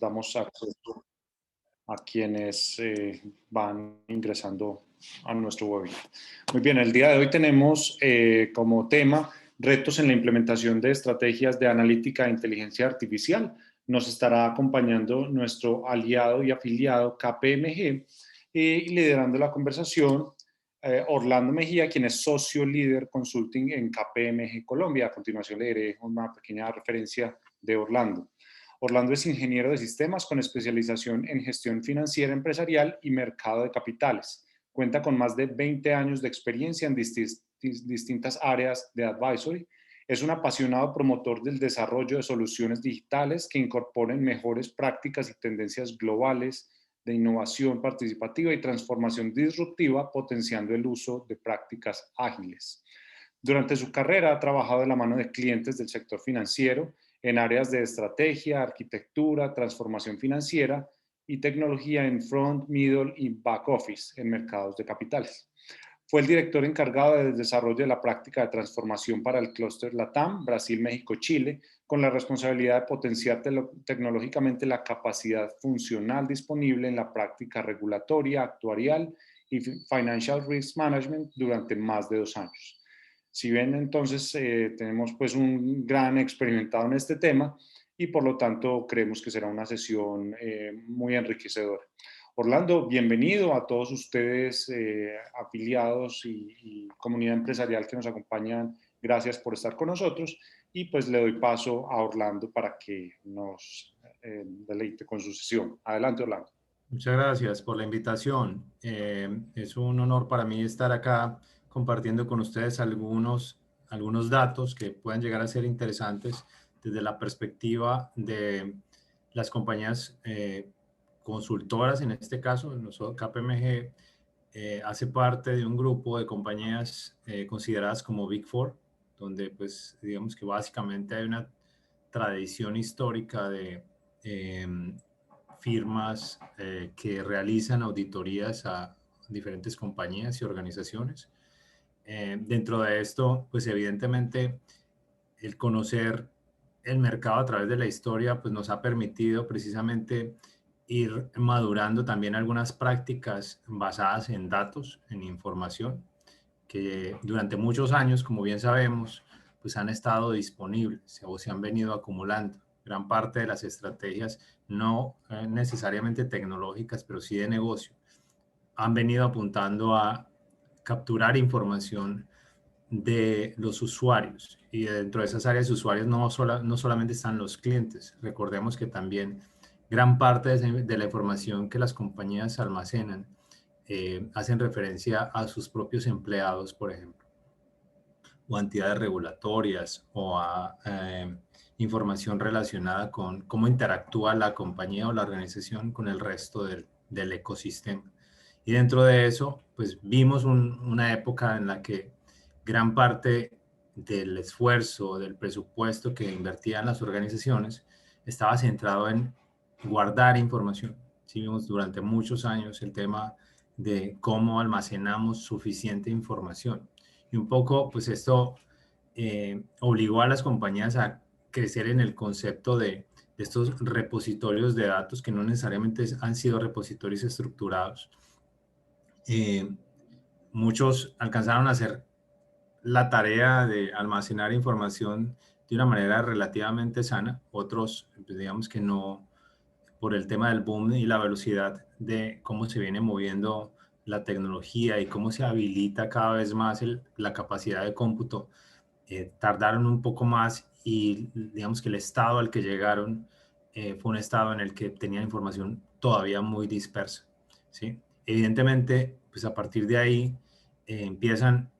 damos acceso a quienes van ingresando a nuestro webinar. Muy bien, el día de hoy tenemos como tema retos en la implementación de estrategias de analítica e inteligencia artificial. Nos estará acompañando nuestro aliado y afiliado KPMG y liderando la conversación Orlando Mejía, quien es socio líder consulting en KPMG Colombia. A continuación le diré una pequeña referencia de Orlando. Orlando es ingeniero de sistemas con especialización en gestión financiera empresarial y mercado de capitales. Cuenta con más de 20 años de experiencia en distintas áreas de advisory. Es un apasionado promotor del desarrollo de soluciones digitales que incorporen mejores prácticas y tendencias globales de innovación participativa y transformación disruptiva, potenciando el uso de prácticas ágiles. Durante su carrera ha trabajado de la mano de clientes del sector financiero en áreas de estrategia, arquitectura, transformación financiera y tecnología en front, middle y back office en mercados de capitales. Fue el director encargado del desarrollo de la práctica de transformación para el clúster LATAM, Brasil, México, Chile, con la responsabilidad de potenciar tecnológicamente la capacidad funcional disponible en la práctica regulatoria, actuarial y financial risk management durante más de 2 años. Si bien entonces tenemos pues un gran experimentado en este tema y por lo tanto creemos que será una sesión muy enriquecedora. Orlando, bienvenido a todos ustedes afiliados y comunidad empresarial que nos acompañan. Gracias por estar con nosotros y pues le doy paso a Orlando para que nos deleite con su sesión. Adelante, Orlando. Muchas gracias por la invitación. Es un honor para mí estar acá compartiendo con ustedes algunos datos que pueden llegar a ser interesantes desde la perspectiva de las compañías consultoras. En este caso, nosotros, KPMG hace parte de un grupo de compañías consideradas como Big Four, donde pues digamos que básicamente hay una tradición histórica de firmas que realizan auditorías a diferentes compañías y organizaciones. Dentro de esto, pues evidentemente el conocer el mercado a través de la historia, pues nos ha permitido precisamente ir madurando también algunas prácticas basadas en datos, en información, que durante muchos años, como bien sabemos, pues han estado disponibles o se han venido acumulando. Gran parte de las estrategias, no necesariamente tecnológicas, pero sí de negocio, han venido apuntando a capturar información de los usuarios. Y dentro de esas áreas de usuarios no solamente están los clientes. Recordemos que también gran parte de la información que las compañías almacenan hacen referencia a sus propios empleados, por ejemplo, o a entidades regulatorias, o a información relacionada con cómo interactúa la compañía o la organización con el resto del ecosistema. Y dentro de eso, pues vimos una época en la que gran parte del esfuerzo, del presupuesto que invertían las organizaciones estaba centrado en guardar información. Sí, vimos durante muchos años el tema de cómo almacenamos suficiente información. Y un poco, pues esto obligó a las compañías a crecer en el concepto de estos repositorios de datos que no necesariamente han sido repositorios estructurados. Muchos alcanzaron a hacer la tarea de almacenar información de una manera relativamente sana, otros, pues digamos que no, por el tema del boom y la velocidad de cómo se viene moviendo la tecnología y cómo se habilita cada vez más la capacidad de cómputo, tardaron un poco más y digamos que el estado al que llegaron fue un estado en el que tenían información todavía muy dispersa, ¿sí? Evidentemente, pues a partir de ahí empiezan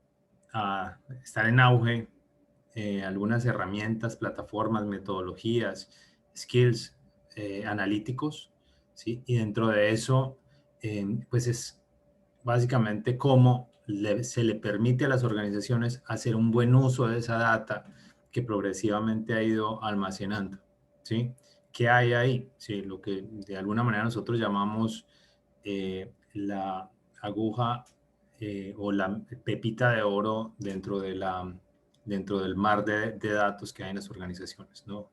a estar en auge algunas herramientas, plataformas, metodologías, skills analíticos, ¿sí? Y dentro de eso, pues es básicamente cómo se le permite a las organizaciones hacer un buen uso de esa data que progresivamente ha ido almacenando, ¿sí? ¿Qué hay ahí? Sí, lo que de alguna manera nosotros llamamos la aguja o la pepita de oro dentro del mar de datos que hay en las organizaciones, ¿no?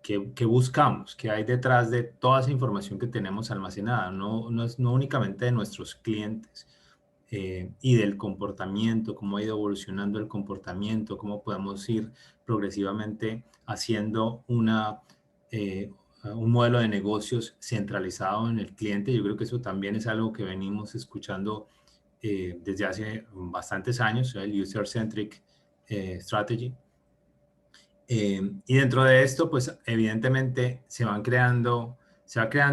¿qué buscamos? ¿Qué hay detrás de toda esa información que tenemos almacenada? No únicamente de nuestros clientes y del comportamiento, cómo ha ido evolucionando el comportamiento, cómo podemos ir progresivamente haciendo un modelo de negocios centralizado en el cliente. Yo creo que eso también es algo que venimos escuchando desde hace bastantes años, el User-Centric Strategy. Y dentro de esto, pues evidentemente se va creando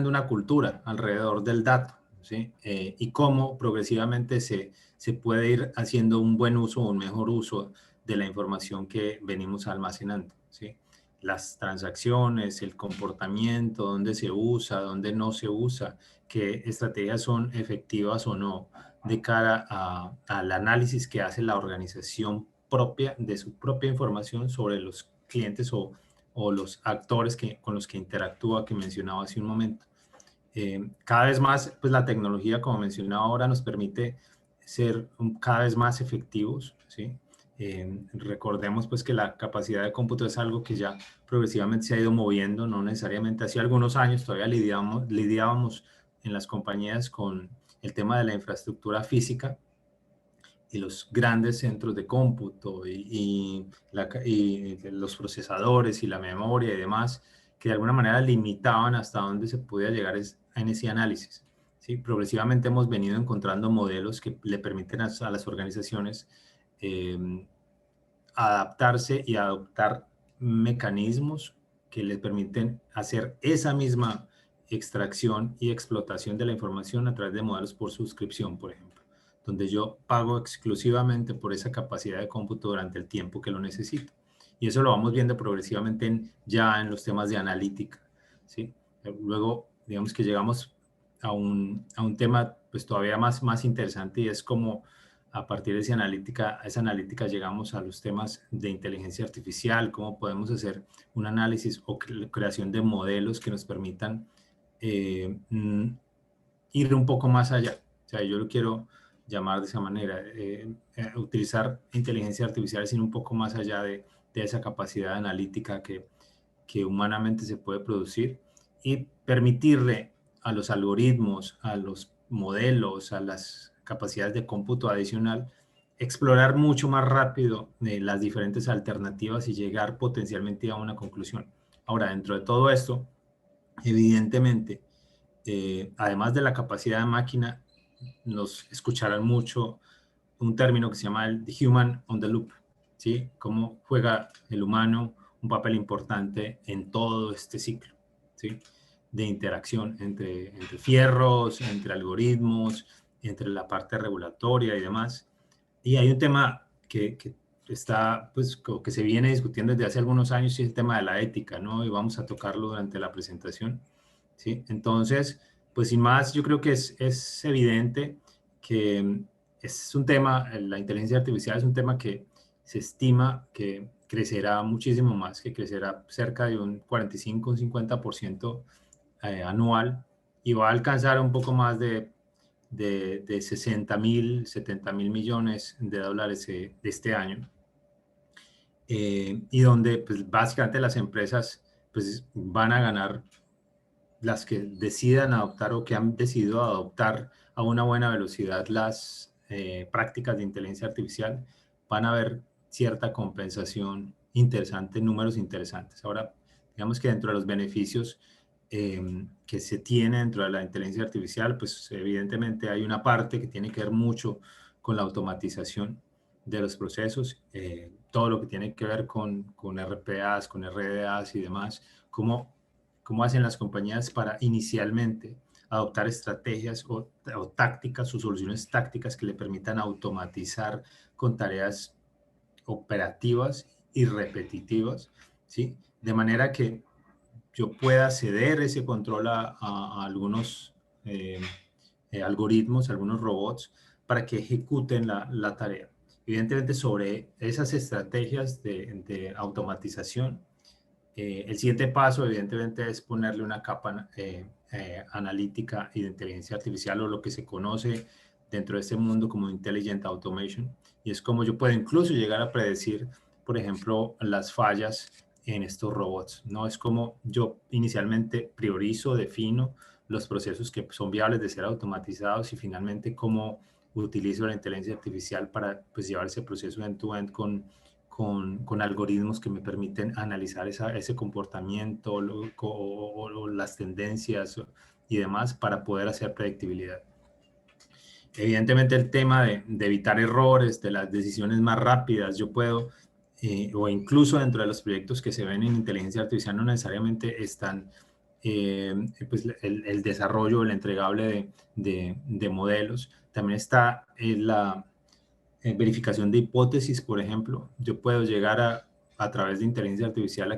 una cultura alrededor del dato, ¿sí? Y cómo progresivamente se puede ir haciendo un buen uso o un mejor uso de la información que venimos almacenando, ¿sí? Las transacciones, el comportamiento, dónde se usa, dónde no se usa, qué estrategias son efectivas o no de cara al análisis que hace la organización propia de su propia información sobre los clientes o los actores con los que interactúa, que mencionaba hace un momento. Cada vez más, pues la tecnología, como mencionaba ahora, nos permite ser cada vez más efectivos, ¿sí? Recordemos pues que la capacidad de cómputo es algo que ya progresivamente se ha ido moviendo, no necesariamente hace algunos años todavía lidiábamos en las compañías con el tema de la infraestructura física y los grandes centros de cómputo y los procesadores y la memoria y demás, que de alguna manera limitaban hasta dónde se podía llegar en ese análisis. ¿Sí? Progresivamente hemos venido encontrando modelos que le permiten a las organizaciones eh, adaptarse y adoptar mecanismos que les permiten hacer esa misma extracción y explotación de la información a través de modelos por suscripción, por ejemplo, donde yo pago exclusivamente por esa capacidad de cómputo durante el tiempo que lo necesito. Y eso lo vamos viendo progresivamente ya en los temas de analítica, ¿sí? Luego, digamos que llegamos a un tema pues todavía más interesante y es como a partir de esa analítica llegamos a los temas de inteligencia artificial, cómo podemos hacer un análisis o creación de modelos que nos permitan ir un poco más allá. O sea, yo lo quiero llamar de esa manera, utilizar inteligencia artificial sin un poco más allá de esa capacidad analítica que humanamente se puede producir y permitirle a los algoritmos, a los modelos, a las capacidades de cómputo adicional, explorar mucho más rápido las diferentes alternativas y llegar potencialmente a una conclusión. Ahora, dentro de todo esto, evidentemente, además de la capacidad de máquina, nos escucharán mucho un término que se llama el the human on the loop, ¿sí? Cómo juega el humano un papel importante en todo este ciclo, ¿sí? De interacción entre fierros, entre algoritmos, entre la parte regulatoria y demás. Y hay un tema que está, pues, que se viene discutiendo desde hace algunos años y es el tema de la ética, ¿no? Y vamos a tocarlo durante la presentación, ¿sí? Entonces, pues sin más, yo creo que es evidente que es un tema, la inteligencia artificial es un tema que se estima que crecerá muchísimo más, que crecerá cerca de un 45, un 50% anual y va a alcanzar un poco más de 60.000, 70.000 millones de dólares de este año. Y donde pues, básicamente las empresas pues, van a ganar las que decidan adoptar o que han decidido adoptar a una buena velocidad las prácticas de inteligencia artificial, van a ver cierta compensación interesante, números interesantes. Ahora, digamos que dentro de los beneficios que se tiene dentro de la inteligencia artificial, pues evidentemente hay una parte que tiene que ver mucho con la automatización de los procesos, todo lo que tiene que ver con RPAs, con RDAs y demás, cómo hacen las compañías para inicialmente adoptar estrategias o tácticas o soluciones tácticas que le permitan automatizar con tareas operativas y repetitivas, ¿sí? De manera que yo pueda ceder ese control a algunos algoritmos, algunos robots, para que ejecuten la tarea. Evidentemente, sobre esas estrategias de automatización, el siguiente paso, evidentemente, es ponerle una capa analítica y de inteligencia artificial o lo que se conoce dentro de este mundo como Intelligent Automation. Y es como yo puedo incluso llegar a predecir, por ejemplo, las fallas en estos robots, ¿no? Es como yo inicialmente priorizo, defino los procesos que son viables de ser automatizados y finalmente cómo utilizo la inteligencia artificial para pues, llevar ese proceso end-to-end con algoritmos que me permiten analizar ese comportamiento o las tendencias y demás para poder hacer predictibilidad. Evidentemente el tema de evitar errores, de las decisiones más rápidas, yo puedo, o incluso dentro de los proyectos que se ven en inteligencia artificial no necesariamente están pues el desarrollo, el entregable de modelos. También está la verificación de hipótesis, por ejemplo. Yo puedo llegar a través de inteligencia artificial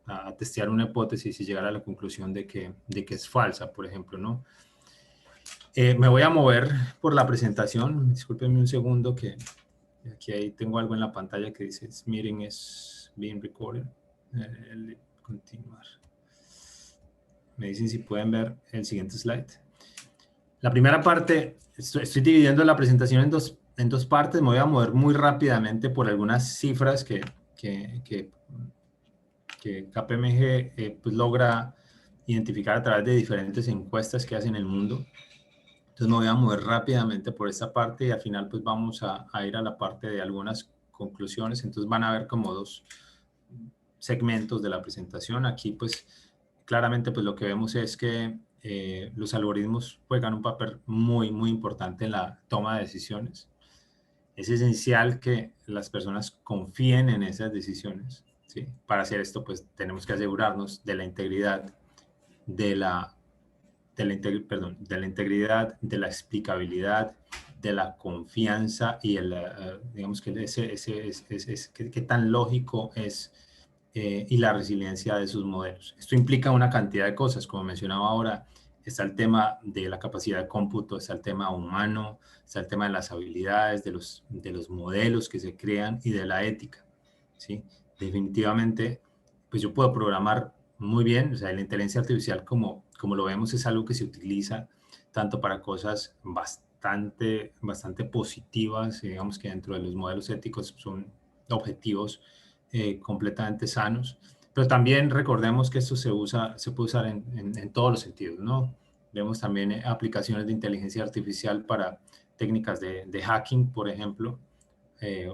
a testear una hipótesis y llegar a la conclusión de que es falsa, por ejemplo, ¿no? Me voy a mover por la presentación. Discúlpenme un segundo que aquí ahí tengo algo en la pantalla que dice "This meeting is being recorded". Continuar. Me dicen si pueden ver el siguiente slide. La primera parte, estoy dividiendo la presentación en dos partes. Me voy a mover muy rápidamente por algunas cifras que KPMG pues logra identificar a través de diferentes encuestas que hacen en el mundo. Entonces me voy a mover rápidamente por esta parte y al final pues vamos a ir a la parte de algunas conclusiones. Entonces van a ver como dos segmentos de la presentación. Aquí pues claramente pues lo que vemos es que los algoritmos juegan un papel muy importante en la toma de decisiones. Es esencial que las personas confíen en esas decisiones, ¿sí? Para hacer esto pues tenemos que asegurarnos de la integridad, de la integridad, de la explicabilidad, de la confianza y digamos que qué tan lógico es y la resiliencia de sus modelos. Esto implica una cantidad de cosas, como mencionaba ahora, está el tema de la capacidad de cómputo, está el tema humano, está el tema de las habilidades, de los modelos que se crean y de la ética, ¿sí? Definitivamente, pues yo puedo programar muy bien, o sea, la inteligencia artificial como lo vemos es algo que se utiliza tanto para cosas bastante positivas, digamos que dentro de los modelos éticos son objetivos completamente sanos, pero también recordemos que esto se puede usar en todos los sentidos, ¿no? Vemos también aplicaciones de inteligencia artificial para técnicas de hacking, por ejemplo,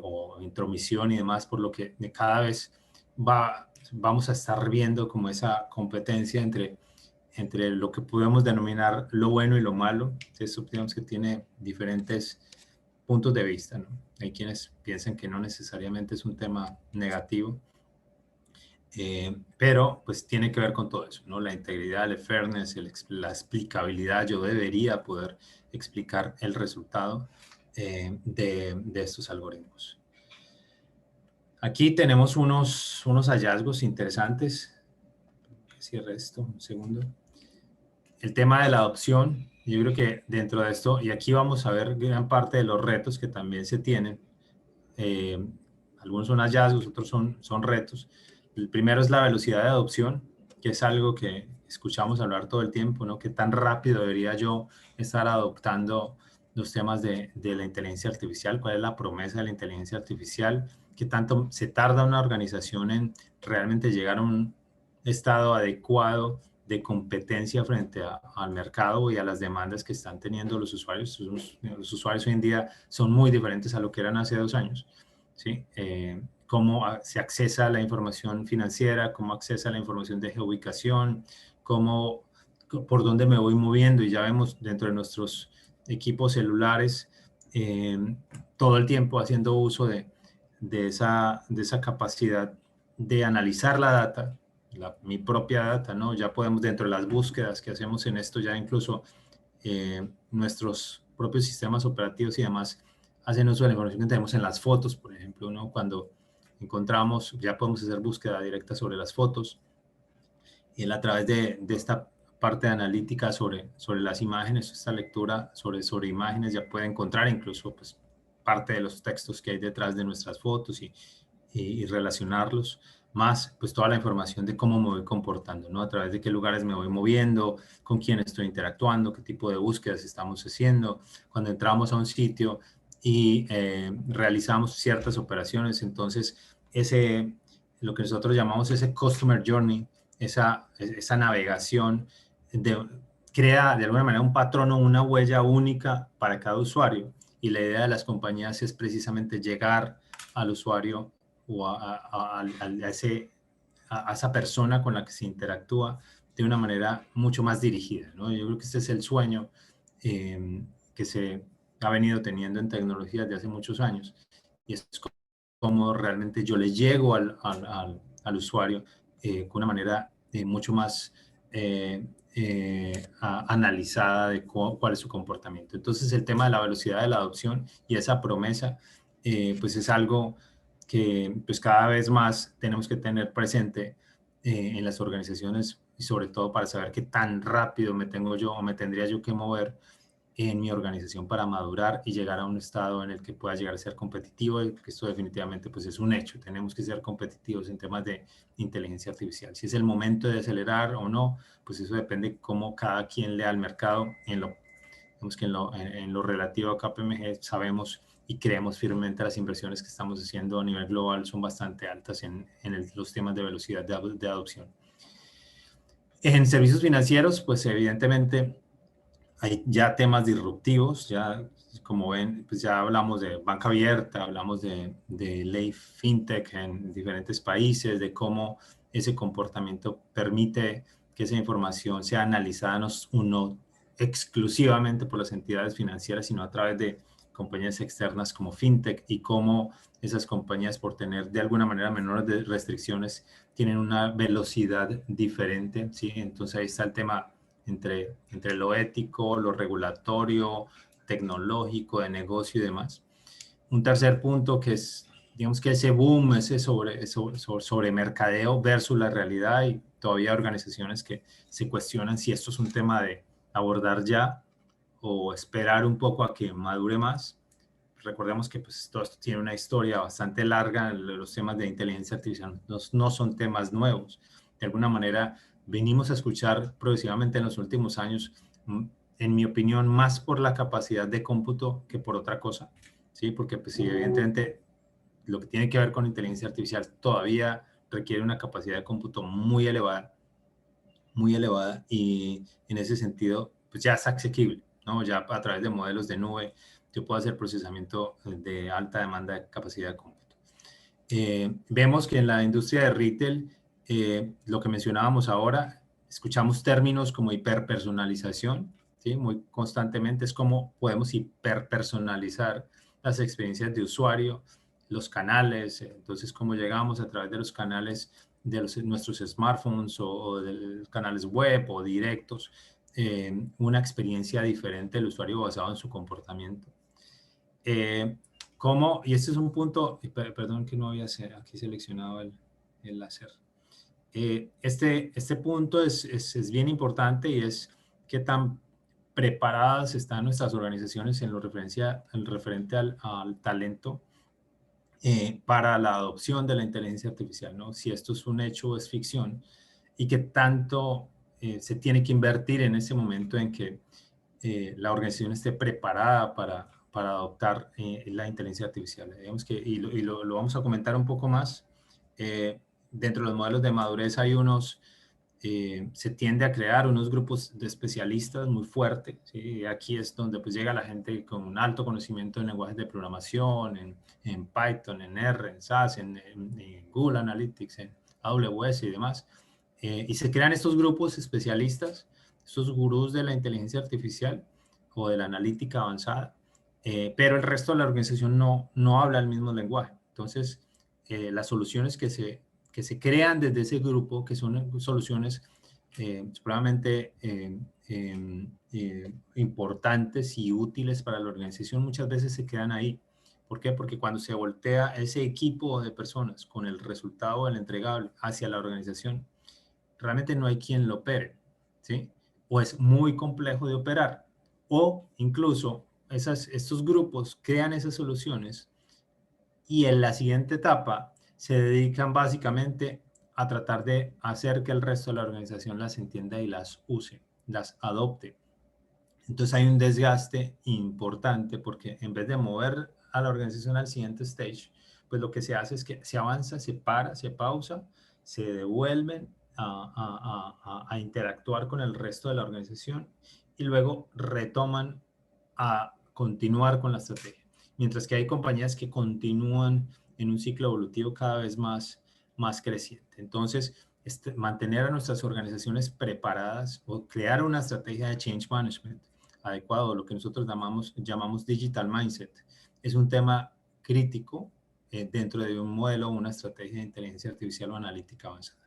o intromisión y demás, por lo que cada vez vamos a estar viendo como esa competencia entre lo que podemos denominar lo bueno y lo malo. Eso digamos que tiene diferentes puntos de vista, ¿no? Hay quienes piensan que no necesariamente es un tema negativo, pero pues tiene que ver con todo eso, ¿no? La integridad, el fairness, la explicabilidad. Yo debería poder explicar el resultado de estos algoritmos. Aquí tenemos unos hallazgos interesantes. Cierre esto un segundo. El tema de la adopción, yo creo que dentro de esto, y aquí vamos a ver gran parte de los retos que también se tienen. Algunos son hallazgos, otros son retos. El primero es la velocidad de adopción, que es algo que escuchamos hablar todo el tiempo, ¿no? ¿Qué tan rápido debería yo estar adoptando los temas de la inteligencia artificial? ¿Cuál es la promesa de la inteligencia artificial? ¿Qué tanto se tarda una organización en realmente llegar a un estado adecuado de competencia frente al mercado y a las demandas que están teniendo los usuarios? Los usuarios hoy en día son muy diferentes a lo que eran hace 2 años, ¿sí? Cómo se accesa a la información financiera, cómo accesa a la información de geoubicación, por dónde me voy moviendo, y ya vemos dentro de nuestros equipos celulares todo el tiempo haciendo uso de esa capacidad de analizar la data, mi propia data, ¿no? Ya podemos, dentro de las búsquedas que hacemos en esto, ya incluso nuestros propios sistemas operativos y demás hacen uso de la información que tenemos en las fotos, por ejemplo, ¿no? Cuando encontramos, ya podemos hacer búsqueda directa sobre las fotos, y a través de esta parte de analítica sobre las imágenes, esta lectura sobre imágenes, ya puede encontrar incluso pues, parte de los textos que hay detrás de nuestras fotos y relacionarlos, más pues toda la información de cómo me voy comportando, ¿no? A través de qué lugares me voy moviendo, con quién estoy interactuando, qué tipo de búsquedas estamos haciendo. Cuando entramos a un sitio y realizamos ciertas operaciones, entonces lo que nosotros llamamos ese Customer Journey, esa navegación, crea de alguna manera un patrón o una huella única para cada usuario. Y la idea de las compañías es precisamente llegar al usuario o a esa persona con la que se interactúa de una manera mucho más dirigida, ¿no? Yo creo que este es el sueño que se ha venido teniendo en tecnología desde hace muchos años. Y es como realmente yo le llego al usuario con una manera mucho más analizada de cuál es su comportamiento. Entonces el tema de la velocidad de la adopción y esa promesa, pues es algo que pues cada vez más tenemos que tener presente en las organizaciones y sobre todo para saber qué tan rápido me tengo yo o me tendría yo que mover en mi organización para madurar y llegar a un estado en el que pueda llegar a ser competitivo, y que esto definitivamente pues es un hecho. Tenemos que ser competitivos en temas de inteligencia artificial. Si es el momento de acelerar o no, pues eso depende cómo cada quien lea al mercado. En lo relativo a KPMG sabemos y creemos firmemente las inversiones que estamos haciendo a nivel global son bastante altas los temas de velocidad de adopción. En servicios financieros, pues evidentemente hay ya temas disruptivos, ya como ven, pues ya hablamos de banca abierta, hablamos de ley fintech en diferentes países, de cómo ese comportamiento permite que esa información sea analizada no exclusivamente por las entidades financieras, sino a través de compañías externas como fintech, y cómo esas compañías, por tener de alguna manera menores restricciones, tienen una velocidad diferente, ¿sí? Entonces ahí está el tema entre lo ético, lo regulatorio, tecnológico, de negocio y demás. Un tercer punto que es, digamos que ese boom, ese sobre mercadeo versus la realidad, y todavía organizaciones que se cuestionan si esto es un tema de abordar ya o esperar un poco a que madure más. Recordemos que pues, todo esto tiene una historia bastante larga. Los temas de inteligencia artificial no son temas nuevos. De alguna manera, venimos a escuchar progresivamente en los últimos años, en mi opinión, más por la capacidad de cómputo que por otra cosa, ¿sí? Porque pues, sí, evidentemente lo que tiene que ver con inteligencia artificial todavía requiere una capacidad de cómputo muy elevada, y en ese sentido, pues ya es asequible, ¿no? Ya a través de modelos de nube, yo puedo hacer procesamiento de alta demanda de capacidad de cómputo. Vemos que en la industria de retail, lo que mencionábamos ahora, escuchamos términos como hiperpersonalización, ¿sí? Muy constantemente es como podemos hiperpersonalizar las experiencias de usuario, los canales, entonces cómo llegamos a través de los canales de nuestros smartphones o de canales web o directos, una experiencia diferente del usuario basado en su comportamiento. Y este es un punto, perdón que no había aquí seleccionado el láser. Este punto es bien importante, y es qué tan preparadas están nuestras organizaciones en lo referente al talento para la adopción de la inteligencia artificial, ¿no? Si esto es un hecho o es ficción, y qué tanto se tiene que invertir en ese momento en que la organización esté preparada para adoptar la inteligencia artificial. Digamos que, lo vamos a comentar un poco más. Dentro de los modelos de madurez hay se tiende a crear unos grupos de especialistas muy fuertes, ¿sí? Aquí es donde pues llega la gente con un alto conocimiento en lenguajes de programación, en Python, en R, en SAS, en Google Analytics, en AWS y demás. Y se crean estos grupos especialistas, estos gurús de la inteligencia artificial o de la analítica avanzada, pero el resto de la organización no habla el mismo lenguaje. Entonces, las soluciones que se crean desde ese grupo, que son soluciones supremamente importantes y útiles para la organización, muchas veces se quedan ahí. ¿Por qué? Porque cuando se voltea ese equipo de personas con el resultado del entregable hacia la organización, realmente no hay quien lo opere, ¿sí? O es muy complejo de operar, o incluso estos grupos crean esas soluciones y en la siguiente etapa se dedican básicamente a tratar de hacer que el resto de la organización las entienda y las use, las adopte. Entonces hay un desgaste importante, porque en vez de mover a la organización al siguiente stage, pues lo que se hace es que se avanza, se para, se pausa, se devuelven a interactuar con el resto de la organización y luego retoman a continuar con la estrategia. Mientras que hay compañías que continúan en un ciclo evolutivo cada vez más creciente. Entonces, mantener a nuestras organizaciones preparadas o crear una estrategia de change management adecuado, lo que nosotros llamamos digital mindset, es un tema crítico dentro de un modelo o una estrategia de inteligencia artificial o analítica avanzada.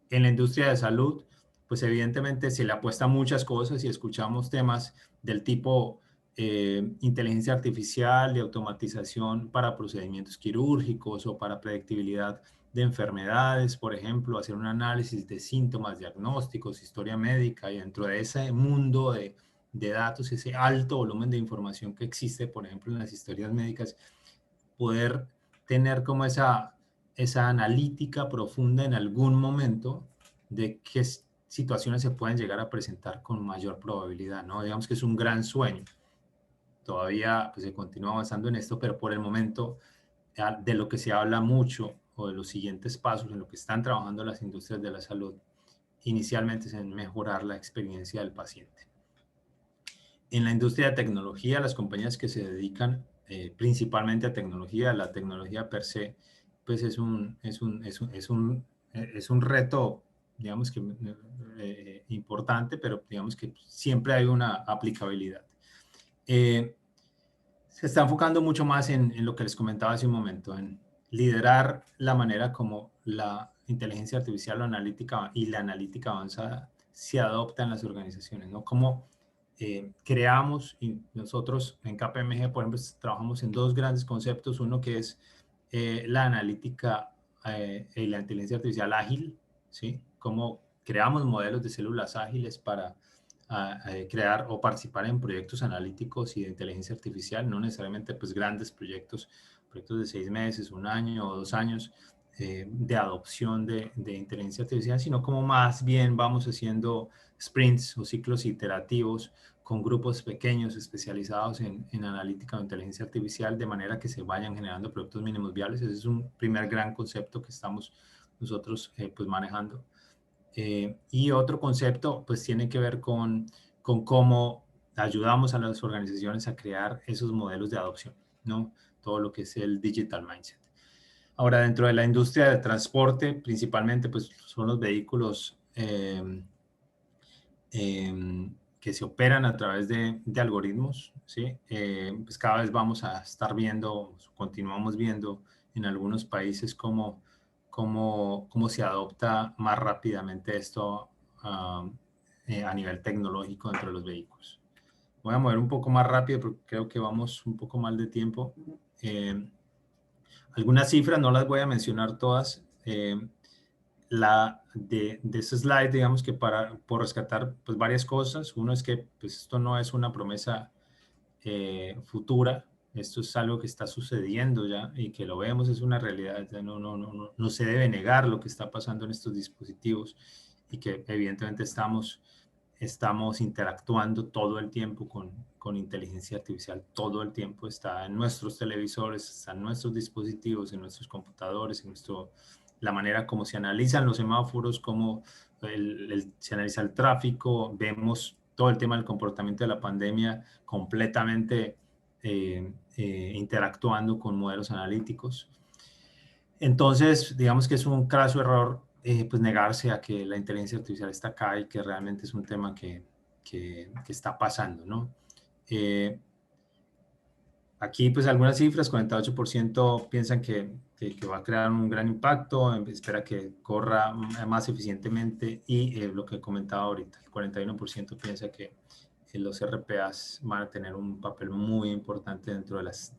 En la industria de salud, pues evidentemente se le apuesta a muchas cosas y escuchamos temas del tipo inteligencia artificial y automatización para procedimientos quirúrgicos o para predictibilidad de enfermedades, por ejemplo, hacer un análisis de síntomas, diagnósticos, historia médica, y dentro de ese mundo de datos, ese alto volumen de información que existe, por ejemplo, en las historias médicas, poder tener como esa analítica profunda en algún momento de qué situaciones se pueden llegar a presentar con mayor probabilidad, ¿no? Digamos que es un gran sueño. Todavía pues, se continúa avanzando en esto, pero por el momento de lo que se habla mucho o de los siguientes pasos en lo que están trabajando las industrias de la salud, inicialmente es en mejorar la experiencia del paciente. En la industria de tecnología, las compañías que se dedican principalmente a tecnología, la tecnología per se, pues es un reto, digamos que importante, pero digamos que siempre hay una aplicabilidad. Se está enfocando mucho más en lo que les comentaba hace un momento, en liderar la manera como la inteligencia artificial o analítica y la analítica avanzada se adopta en las organizaciones, ¿no? Cómo creamos, y nosotros en KPMG, por ejemplo, trabajamos en dos grandes conceptos, uno que es la analítica y la inteligencia artificial ágil, ¿sí? Cómo creamos modelos de células ágiles para crear o participar en proyectos analíticos y de inteligencia artificial, no necesariamente pues grandes proyectos de 6 meses, un año o 2 años de adopción de inteligencia artificial, sino como más bien vamos haciendo sprints o ciclos iterativos con grupos pequeños especializados en analítica o inteligencia artificial, de manera que se vayan generando productos mínimos viables. Ese es un primer gran concepto que estamos nosotros pues manejando. Y otro concepto pues tiene que ver con cómo ayudamos a las organizaciones a crear esos modelos de adopción, ¿no? Todo lo que es el digital mindset. Ahora, dentro de la industria de transporte, principalmente pues son los vehículos que se operan a través de algoritmos, ¿sí? Pues cada vez vamos a estar viendo, continuamos viendo en algunos países cómo se adopta más rápidamente esto a nivel tecnológico dentro de los vehículos. Voy a mover un poco más rápido porque creo que vamos un poco mal de tiempo. Algunas cifras, no las voy a mencionar todas. De ese slide, digamos que por rescatar pues, varias cosas. Uno es que pues, esto no es una promesa futura, esto es algo que está sucediendo ya y que lo vemos, es una realidad. Ya no se debe negar lo que está pasando en estos dispositivos y que evidentemente estamos interactuando todo el tiempo con inteligencia artificial, todo el tiempo está en nuestros televisores, está en nuestros dispositivos, en nuestros computadores, la manera como se analizan los semáforos, cómo se analiza el tráfico, vemos todo el tema del comportamiento de la pandemia completamente interactuando con modelos analíticos. Entonces, digamos que es un craso error pues negarse a que la inteligencia artificial está acá y que realmente es un tema que está pasando, ¿no? Aquí, pues algunas cifras, 48% piensan que va a crear un gran impacto, espera que corra más eficientemente y lo que comentaba ahorita, el 41% piensa que los RPAs van a tener un papel muy importante dentro de las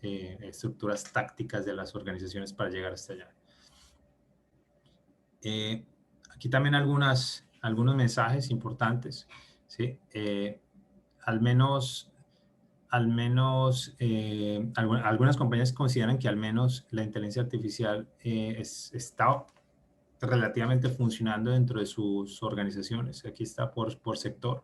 estructuras tácticas de las organizaciones para llegar hasta allá. Aquí también algunos mensajes importantes, ¿sí? Algunas compañías consideran que al menos la inteligencia artificial está relativamente funcionando dentro de sus organizaciones. Aquí está por sector.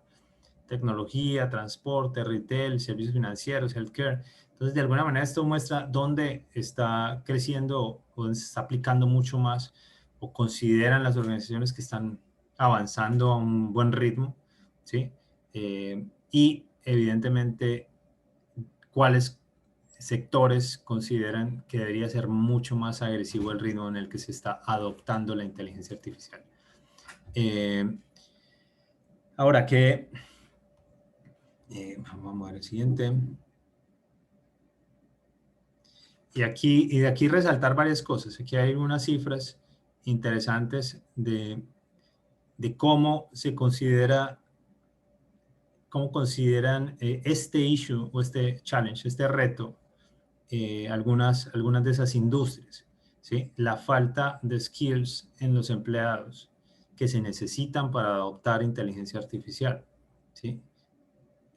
tecnología, transporte, retail, servicios financieros, healthcare. Entonces, de alguna manera esto muestra dónde está creciendo o dónde se está aplicando mucho más o consideran las organizaciones que están avanzando a un buen ritmo, ¿sí? Y evidentemente, cuáles sectores consideran que debería ser mucho más agresivo el ritmo en el que se está adoptando la inteligencia artificial. Ahora que vamos a ver el siguiente. Y de aquí resaltar varias cosas. Aquí hay unas cifras interesantes de cómo se considera, cómo consideran este issue o este challenge, este reto, algunas de esas industrias, ¿sí? La falta de skills en los empleados que se necesitan para adoptar inteligencia artificial, ¿sí?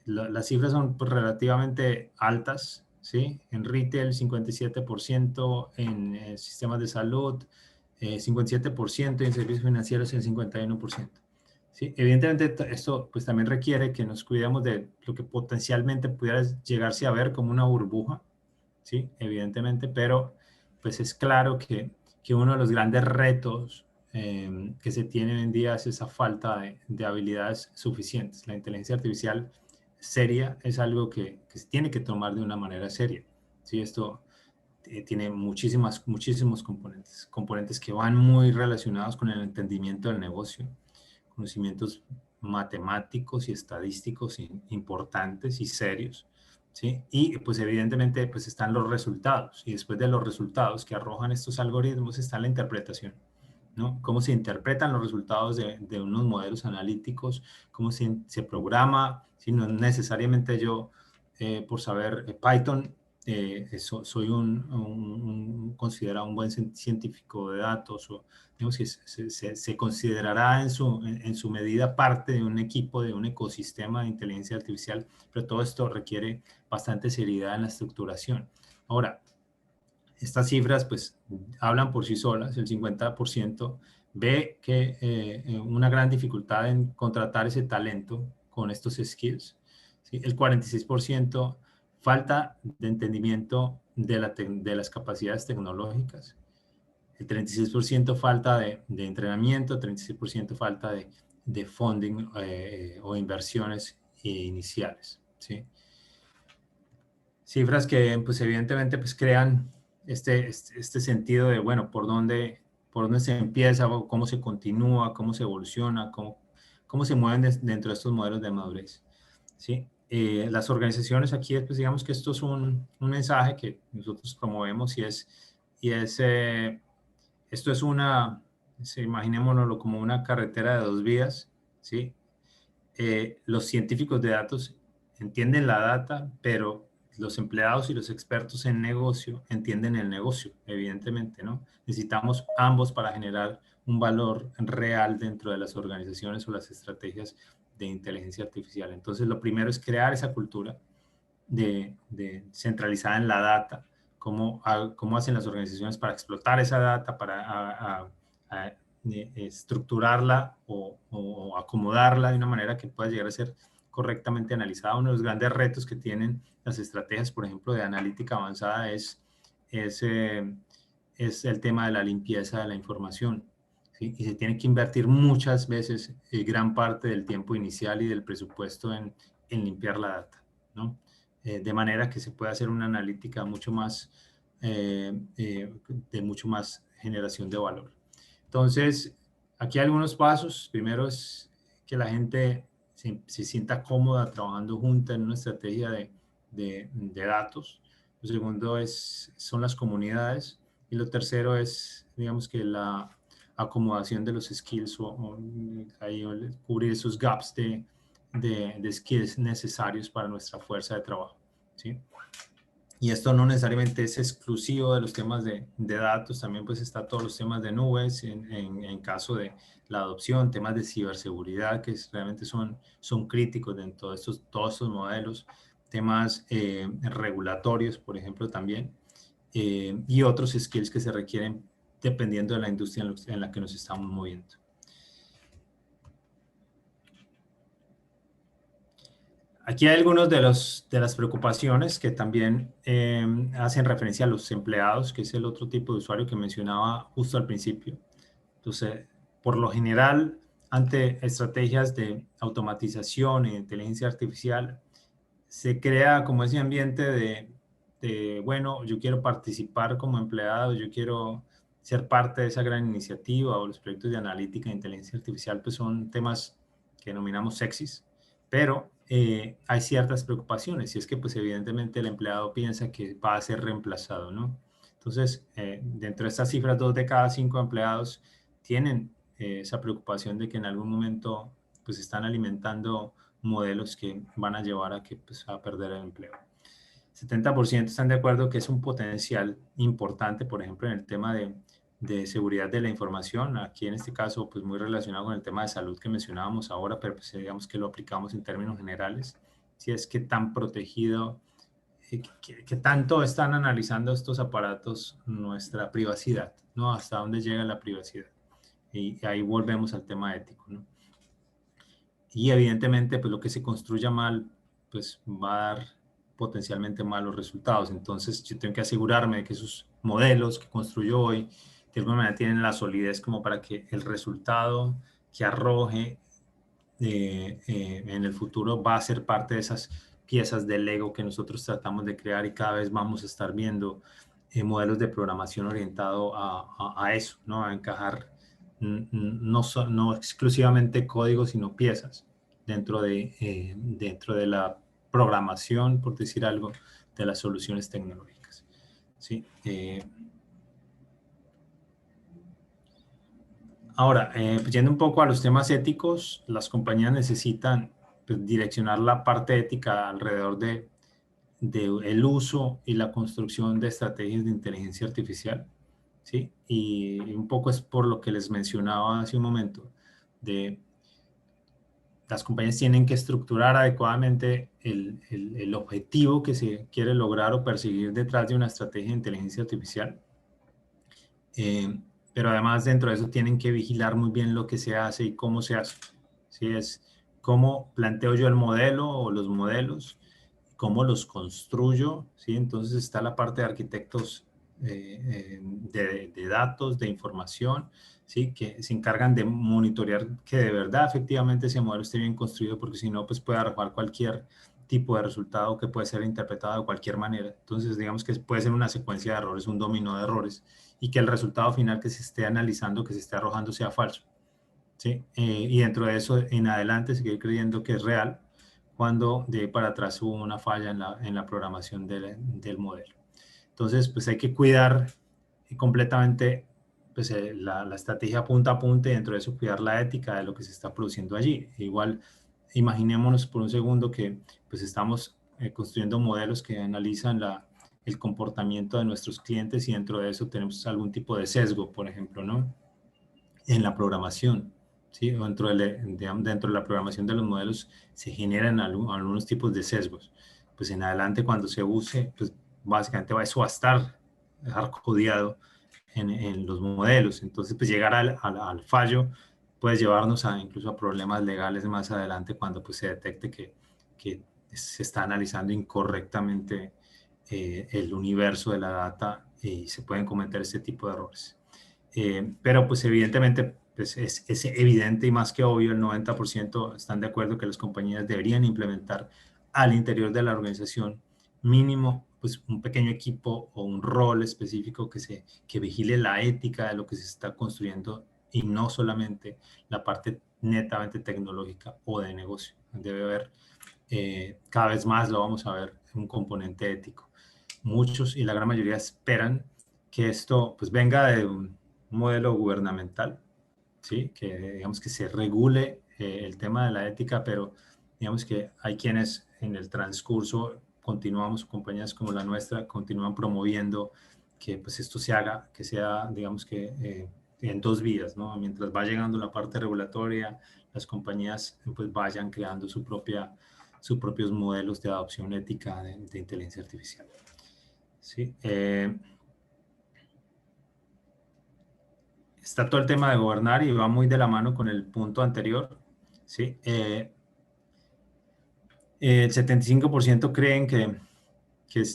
Las cifras son pues, relativamente altas, ¿sí? En retail 57%, en sistemas de salud 57% y en servicios financieros el 51%. ¿Sí? Evidentemente esto pues también requiere que nos cuidemos de lo que potencialmente pudiera llegarse a ver como una burbuja, ¿sí? Evidentemente, pero pues es claro que uno de los grandes retos que se tiene hoy en día es esa falta de habilidades suficientes. La inteligencia artificial seria es algo que se tiene que tomar de una manera seria, ¿sí? Esto tiene muchísimos componentes que van muy relacionados con el entendimiento del negocio, conocimientos matemáticos y estadísticos importantes y serios, ¿sí? Y pues evidentemente pues están los resultados y después de los resultados que arrojan estos algoritmos está la interpretación, ¿no? Cómo se interpretan los resultados de unos modelos analíticos, cómo se programa, si no necesariamente yo por saber Python soy considerado un buen científico de datos o digamos que se considerará en su medida parte de un equipo, de un ecosistema de inteligencia artificial, pero todo esto requiere bastante seriedad en la estructuración. Ahora, estas cifras pues hablan por sí solas, el 50% ve que una gran dificultad en contratar ese talento con estos skills, ¿sí? El 46% falta de entendimiento de las capacidades tecnológicas, el 36% falta de entrenamiento, 36% falta de funding o inversiones iniciales, ¿sí? Cifras que pues evidentemente pues crean este sentido de, bueno, por dónde se empieza, cómo se continúa, cómo se evoluciona, cómo se mueven dentro de estos modelos de madurez, ¿sí? Las organizaciones aquí, pues digamos que esto es un mensaje que nosotros promovemos esto es imaginémonos como una carretera de dos vías, ¿sí? Los científicos de datos entienden la data, pero los empleados y los expertos en negocio entienden el negocio, evidentemente, ¿no? Necesitamos ambos para generar un valor real dentro de las organizaciones o las estrategias de inteligencia artificial. Entonces, lo primero es crear esa cultura centralizada en la data, cómo hacen las organizaciones para explotar esa data, para estructurarla o acomodarla de una manera que pueda llegar a ser correctamente analizada. Uno de los grandes retos que tienen las estrategias, por ejemplo, de analítica avanzada es el tema de la limpieza de la información, ¿sí? Y se tiene que invertir muchas veces gran parte del tiempo inicial y del presupuesto en limpiar la data, ¿no? De manera que se pueda hacer una analítica mucho más, de mucho más generación de valor. Entonces, aquí hay algunos pasos. Primero es que la gente se sienta cómoda trabajando junta en una estrategia de datos. Lo segundo son las comunidades. Y lo tercero es, digamos que la acomodación de los skills ahí, cubrir esos gaps de skills necesarios para nuestra fuerza de trabajo, ¿sí? Y esto no necesariamente es exclusivo de los temas de datos, también pues está todos los temas de nubes en caso de la adopción, temas de ciberseguridad que realmente son críticos dentro de todos estos modelos, temas regulatorios, por ejemplo, también, y otros skills que se requieren dependiendo de la industria en la que nos estamos moviendo. Aquí hay algunos de las preocupaciones que también hacen referencia a los empleados, que es el otro tipo de usuario que mencionaba justo al principio. Entonces, por lo general, ante estrategias de automatización e inteligencia artificial, se crea como ese ambiente bueno, yo quiero participar como empleado, yo quiero ser parte de esa gran iniciativa, o los proyectos de analítica e inteligencia artificial, pues son temas que denominamos sexys, pero hay ciertas preocupaciones, y es que pues evidentemente el empleado piensa que va a ser reemplazado, ¿no? Entonces, dentro de estas cifras, 2 de cada 5 empleados tienen esa preocupación de que en algún momento pues están alimentando modelos que van a llevar a que pues, a perder el empleo. 70% están de acuerdo que es un potencial importante, por ejemplo, en el tema de seguridad de la información. Aquí en este caso, pues muy relacionado con el tema de salud que mencionábamos ahora, pero pues digamos que lo aplicamos en términos generales. Si es que tan protegido, que tanto están analizando estos aparatos nuestra privacidad, ¿no? Hasta dónde llega la privacidad. Y ahí volvemos al tema ético, ¿no? Y evidentemente, pues lo que se construya mal, pues va a dar potencialmente malos resultados. Entonces, yo tengo que asegurarme de que esos modelos que construyo hoy, de alguna manera tienen la solidez como para que el resultado que arroje en el futuro va a ser parte de esas piezas del Lego que nosotros tratamos de crear, y cada vez vamos a estar viendo modelos de programación orientado a eso, ¿no? A encajar no exclusivamente código, sino piezas dentro de la programación, por decir algo, de las soluciones tecnológicas. ¿Sí? Ahora, pues yendo un poco a los temas éticos, las compañías necesitan pues, direccionar la parte ética alrededor de el uso y la construcción de estrategias de inteligencia artificial, ¿sí? Y un poco es por lo que les mencionaba hace un momento, de las compañías tienen que estructurar adecuadamente el objetivo que se quiere lograr o perseguir detrás de una estrategia de inteligencia artificial. Pero además dentro de eso tienen que vigilar muy bien lo que se hace y cómo se hace. ¿Sí? Es cómo planteo yo el modelo o los modelos, cómo los construyo. ¿Sí? Entonces está la parte de arquitectos de datos, de información, ¿sí? Que se encargan de monitorear que de verdad efectivamente ese modelo esté bien construido, porque si no, pues puede arrojar cualquier tipo de resultado que puede ser interpretado de cualquier manera. Entonces, digamos que puede ser una secuencia de errores, un dominó de errores, y que el resultado final que se esté analizando, que se esté arrojando, sea falso. ¿Sí? Y dentro de eso, en adelante, seguir creyendo que es real cuando de ahí para atrás hubo una falla en la programación del modelo. Entonces, pues hay que cuidar completamente pues, la estrategia punta a punta, y dentro de eso cuidar la ética de lo que se está produciendo allí. Igual, imaginémonos por un segundo que pues estamos construyendo modelos que analizan el comportamiento de nuestros clientes, y dentro de eso tenemos algún tipo de sesgo, por ejemplo, ¿no? En la programación, ¿sí? O dentro de la programación de los modelos se generan algunos tipos de sesgos. Pues en adelante, cuando se use, pues básicamente eso va a estar codiado en los modelos. Entonces, pues llegar al fallo puede llevarnos incluso a problemas legales más adelante, cuando pues se detecte que se está analizando incorrectamente el universo de la data, y se pueden cometer este tipo de errores. Pero pues evidentemente pues es evidente y más que obvio, el 90% están de acuerdo que las compañías deberían implementar al interior de la organización mínimo pues un pequeño equipo o un rol específico que vigile la ética de lo que se está construyendo, y no solamente la parte netamente tecnológica o de negocio. Debe haber, cada vez más lo vamos a ver, un componente ético. Muchos y la gran mayoría esperan que esto pues venga de un modelo gubernamental, ¿sí? Que digamos que se regule el tema de la ética, pero digamos que hay quienes en el transcurso continuamos, compañías como la nuestra, continúan promoviendo que pues esto se haga, que sea, digamos que en dos vías, ¿no? Mientras va llegando la parte regulatoria, las compañías pues vayan creando sus propios modelos de adopción ética de inteligencia artificial. ¿Sí? Está todo el tema de gobernar y va muy de la mano con el punto anterior, ¿sí? El 75% creen que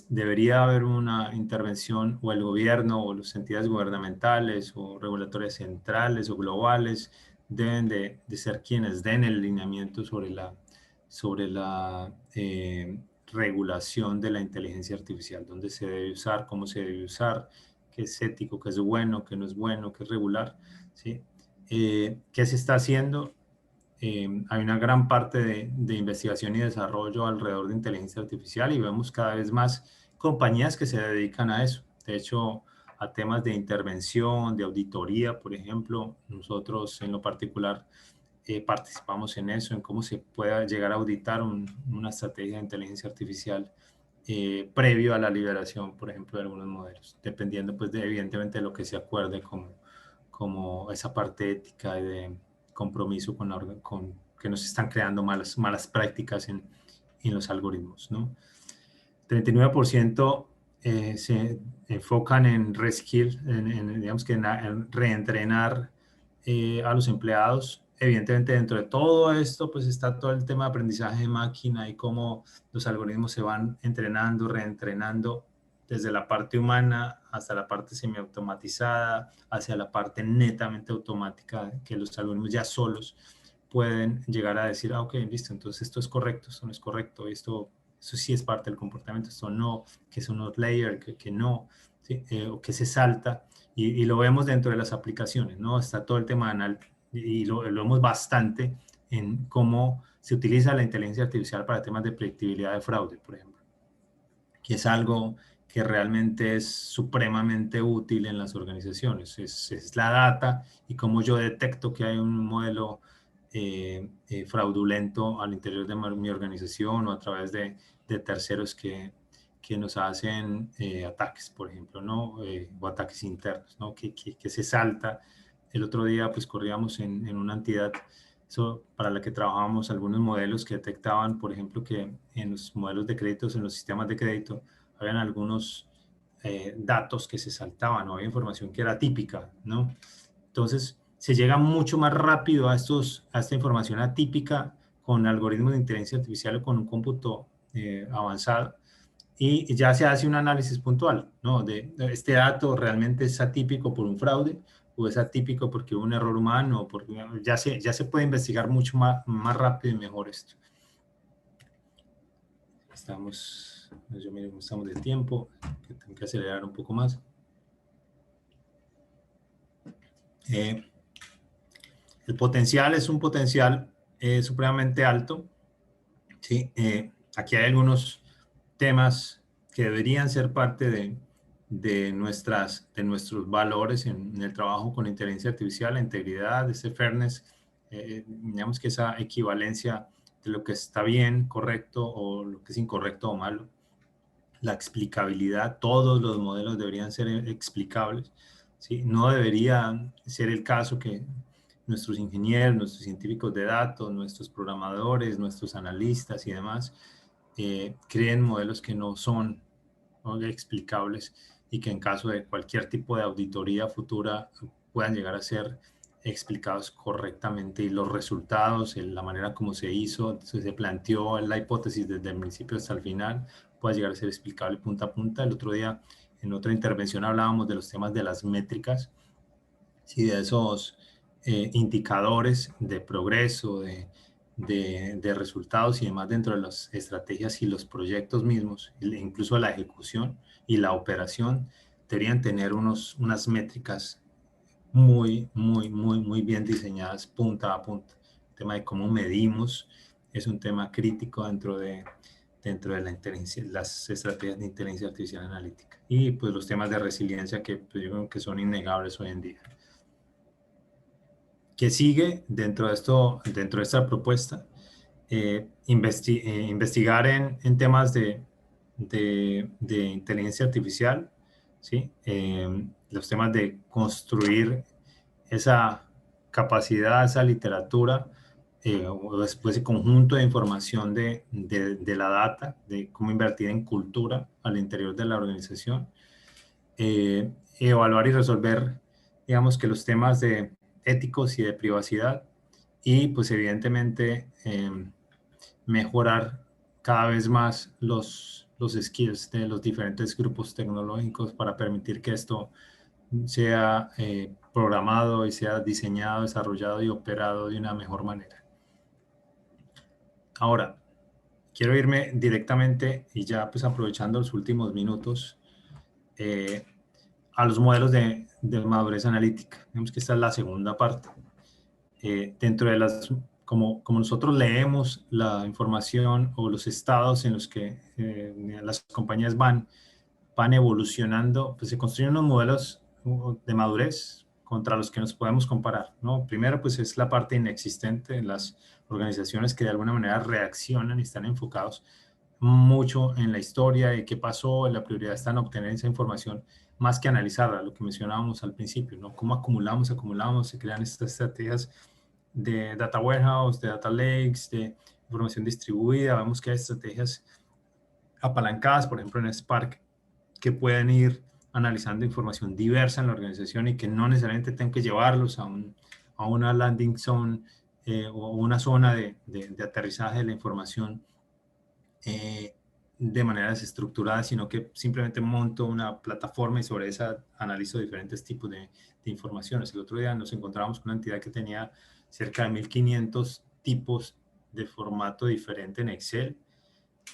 debería haber una intervención o el gobierno o las entidades gubernamentales o regulatorias centrales o globales deben de ser quienes den el lineamiento sobre la regulación de la inteligencia artificial, dónde se debe usar, cómo se debe usar, qué es ético, qué es bueno, qué no es bueno, qué es regular, ¿sí? ¿Qué se está haciendo? Hay una gran parte de investigación y desarrollo alrededor de inteligencia artificial y vemos cada vez más compañías que se dedican a eso. De hecho, a temas de intervención, de auditoría, por ejemplo, nosotros en lo particular participamos en eso, en cómo se pueda llegar a auditar una estrategia de inteligencia artificial previo a la liberación, por ejemplo, de algunos modelos, dependiendo pues evidentemente de lo que se acuerde como esa parte ética y de compromiso con que nos están creando malas prácticas en los algoritmos, ¿no? 39% se enfocan en reskill, digamos que en reentrenar a los empleados. Evidentemente dentro de todo esto pues está todo el tema de aprendizaje de máquina y cómo los algoritmos se van entrenando, reentrenando desde la parte humana hasta la parte semiautomatizada, hacia la parte netamente automática, que los algoritmos ya solos pueden llegar a decir, ok, listo, entonces esto es correcto, esto no es correcto, eso sí es parte del comportamiento, esto no, que es un outlier, que no, ¿sí? O que se salta, y lo vemos dentro de las aplicaciones, ¿no? Está todo el tema y lo vemos bastante en cómo se utiliza la inteligencia artificial para temas de predictibilidad de fraude, por ejemplo, que es algo que realmente es supremamente útil en las organizaciones. Es la data y cómo yo detecto que hay un modelo fraudulento al interior de mi organización o a través de terceros que nos hacen ataques, por ejemplo, ¿no? O ataques internos, ¿no? Que se salta. El otro día, pues, corríamos en una entidad para la que trabajábamos algunos modelos que detectaban, por ejemplo, que en los modelos de créditos, en los sistemas de crédito, habían algunos datos que se saltaban o había información que era típica, ¿no? Entonces, se llega mucho más rápido a esta información atípica con algoritmos de inteligencia artificial o con un cómputo avanzado y ya se hace un análisis puntual, ¿no? De este dato realmente es atípico por un fraude o es atípico porque hubo un error humano, porque ya se puede investigar mucho más rápido y mejor esto. Yo miro cómo estamos de tiempo, que tengo que acelerar un poco más. El potencial es un potencial supremamente alto, ¿sí? Aquí hay algunos temas que deberían ser parte de nuestros valores en el trabajo con inteligencia artificial, la integridad, ese fairness, digamos que esa equivalencia de lo que está bien, correcto o lo que es incorrecto o malo, la explicabilidad, todos los modelos deberían ser explicables, ¿sí? No debería ser el caso que nuestros ingenieros, nuestros científicos de datos, nuestros programadores, nuestros analistas y demás creen modelos que no son, ¿no?, explicables y que en caso de cualquier tipo de auditoría futura puedan llegar a ser explicados correctamente y los resultados, la manera como se hizo, se planteó la hipótesis desde el principio hasta el final, pueda llegar a ser explicable punta a punta. El otro día en otra intervención hablábamos de los temas de las métricas, ¿sí? De esos indicadores de progreso, de resultados y demás dentro de las estrategias y los proyectos mismos, incluso la ejecución y la operación, deberían tener unas métricas muy bien diseñadas punta a punta. El tema de cómo medimos es un tema crítico dentro de las estrategias de inteligencia artificial analítica. Y pues los temas de resiliencia que pues, yo creo que son innegables hoy en día. ¿Qué sigue dentro de esta propuesta? Investigar en temas de inteligencia artificial, ¿sí? Los temas de construir esa capacidad, esa literatura, o después ese conjunto de información de la data, de cómo invertir en cultura al interior de la organización, evaluar y resolver, digamos que los temas de éticos y de privacidad y pues evidentemente mejorar cada vez más los skills de los diferentes grupos tecnológicos para permitir que esto sea programado y sea diseñado, desarrollado y operado de una mejor manera. Ahora, quiero irme directamente y ya pues aprovechando los últimos minutos a los modelos de madurez analítica. Vemos que esta es la segunda parte. Dentro de como nosotros leemos la información o los estados en los que las compañías van evolucionando, pues se construyen unos modelos de madurez contra los que nos podemos comparar, ¿no? Primero, pues es la parte inexistente en las organizaciones que de alguna manera reaccionan y están enfocados mucho en la historia y qué pasó, en la prioridad está en obtener esa información más que analizarla, lo que mencionábamos al principio, ¿no? Cómo acumulamos, se crean estas estrategias de data warehouse, de data lakes, de información distribuida. Vemos que hay estrategias apalancadas, por ejemplo en Spark, que pueden ir analizando información diversa en la organización y que no necesariamente tengan que llevarlos a una landing zone o una zona de aterrizaje de la información de manera desestructurada, sino que simplemente monto una plataforma y sobre esa analizo diferentes tipos de informaciones. El otro día nos encontramos con una entidad que tenía cerca de 1500 tipos de formato diferente en Excel,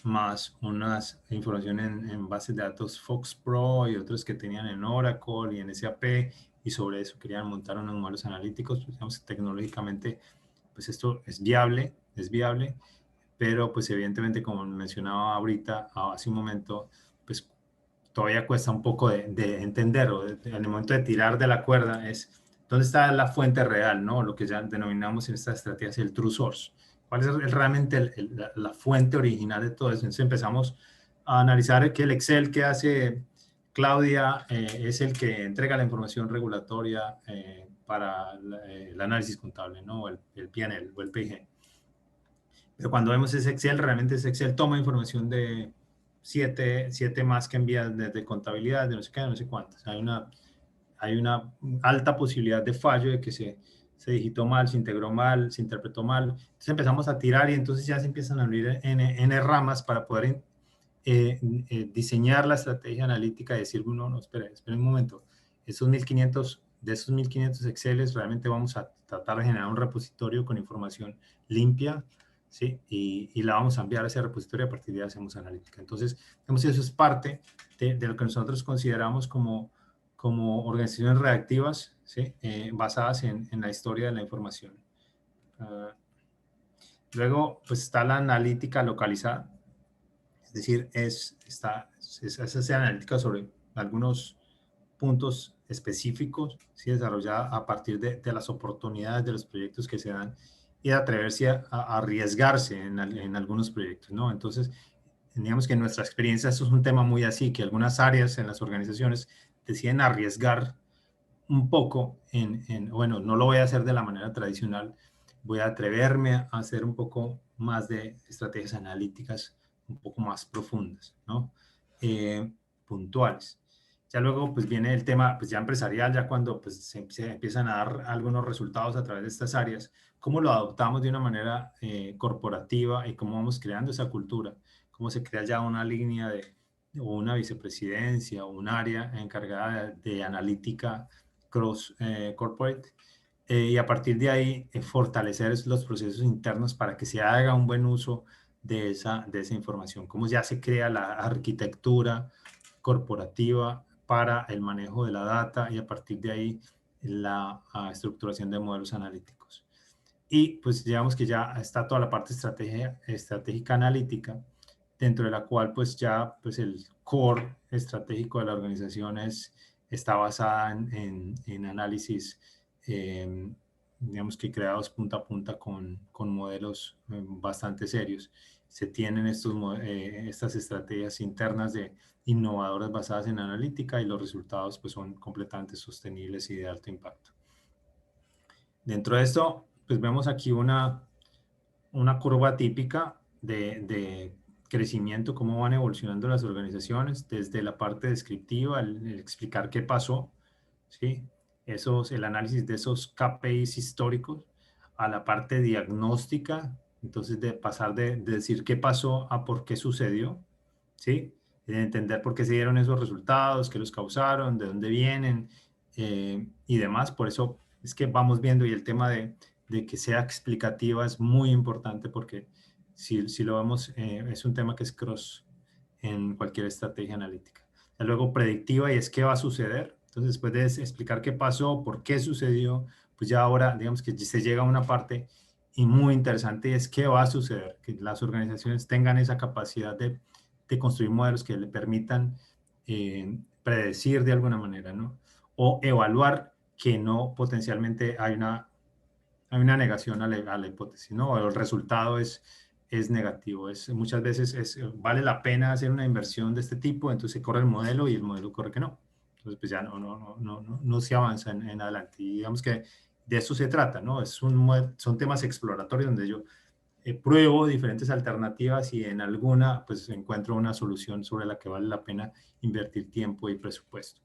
más unas información en bases de datos Fox Pro y otros que tenían en Oracle y en SAP, y sobre eso querían montar unos modelos analíticos. Pues, digamos, tecnológicamente, pues esto es viable, pero pues evidentemente, como mencionaba ahorita, hace un momento, pues todavía cuesta un poco de entender, o en el momento de tirar de la cuerda es dónde está la fuente real, ¿no? Lo que ya denominamos en esta estrategia el true source. ¿Cuál es realmente la fuente original de todo eso? Entonces empezamos a analizar que el Excel que hace Claudia es el que entrega la información regulatoria para el análisis contable, ¿no? El P&L o el P&G. Pero cuando vemos ese Excel, realmente ese Excel toma información de siete más que envía desde contabilidad, de no sé qué, de no sé cuántas. Hay una alta posibilidad de fallo, de que se digitó mal, se integró mal, se interpretó mal. Entonces empezamos a tirar y entonces ya se empiezan a abrir N ramas para poder diseñar la estrategia analítica y decir, no, espera un momento, de esos 1500 Exceles realmente vamos a tratar de generar un repositorio con información limpia, ¿sí? Y la vamos a enviar a ese repositorio y a partir de ahí hacemos analítica. Entonces, eso es parte de lo que nosotros consideramos como organizaciones reactivas, ¿sí? Basadas en la historia de la información. Luego, pues está la analítica localizada, es decir, esa analítica sobre algunos puntos específicos, ¿sí? Desarrollada a partir de las oportunidades de los proyectos que se dan y de atreverse a arriesgarse en algunos proyectos, ¿no? Entonces, digamos que en nuestra experiencia esto es un tema muy así, que algunas áreas en las organizaciones deciden arriesgar un poco bueno, no lo voy a hacer de la manera tradicional, voy a atreverme a hacer un poco más de estrategias analíticas un poco más profundas, ¿no? Puntuales. Ya luego pues viene el tema pues ya empresarial, ya cuando pues se empiezan a dar algunos resultados a través de estas áreas, cómo lo adoptamos de una manera corporativa y cómo vamos creando esa cultura, cómo se crea ya una línea o una vicepresidencia o un área encargada de analítica cross corporate, y a partir de ahí fortalecer los procesos internos para que se haga un buen uso de esa información, cómo ya se crea la arquitectura corporativa para el manejo de la data y a partir de ahí la estructuración de modelos analíticos. Y pues digamos que ya está toda la parte estratégica analítica, dentro de la cual pues ya pues el core estratégico de la organización está basada en análisis, digamos que creados punta a punta con modelos bastante serios. Se tienen estas estrategias internas de innovadoras basadas en analítica y los resultados pues son completamente sostenibles y de alto impacto. Dentro de esto, pues vemos aquí una curva típica de crecimiento, cómo van evolucionando las organizaciones, desde la parte descriptiva, el explicar qué pasó, ¿sí? El análisis de esos KPIs históricos, a la parte diagnóstica Entonces, de pasar de decir qué pasó a por qué sucedió, ¿sí? De entender por qué se dieron esos resultados, qué los causaron, de dónde vienen y demás. Por eso es que vamos viendo y el tema de que sea explicativa es muy importante porque si lo vemos, es un tema que es cross en cualquier estrategia analítica. Y luego predictiva y es qué va a suceder. Entonces, después de explicar qué pasó, por qué sucedió, pues ya ahora, digamos que se llega a una parte y muy interesante y es qué va a suceder, que las organizaciones tengan esa capacidad de construir modelos que le permitan predecir de alguna manera, ¿no? O evaluar que no potencialmente hay una negación a la hipótesis, ¿no? O el resultado es negativo. Muchas veces vale la pena hacer una inversión de este tipo, entonces se corre el modelo y el modelo corre que no. Entonces, pues ya no se avanza en adelante. Y digamos que de eso se trata, ¿no? Son temas exploratorios donde yo pruebo diferentes alternativas y en alguna, pues encuentro una solución sobre la que vale la pena invertir tiempo y presupuesto.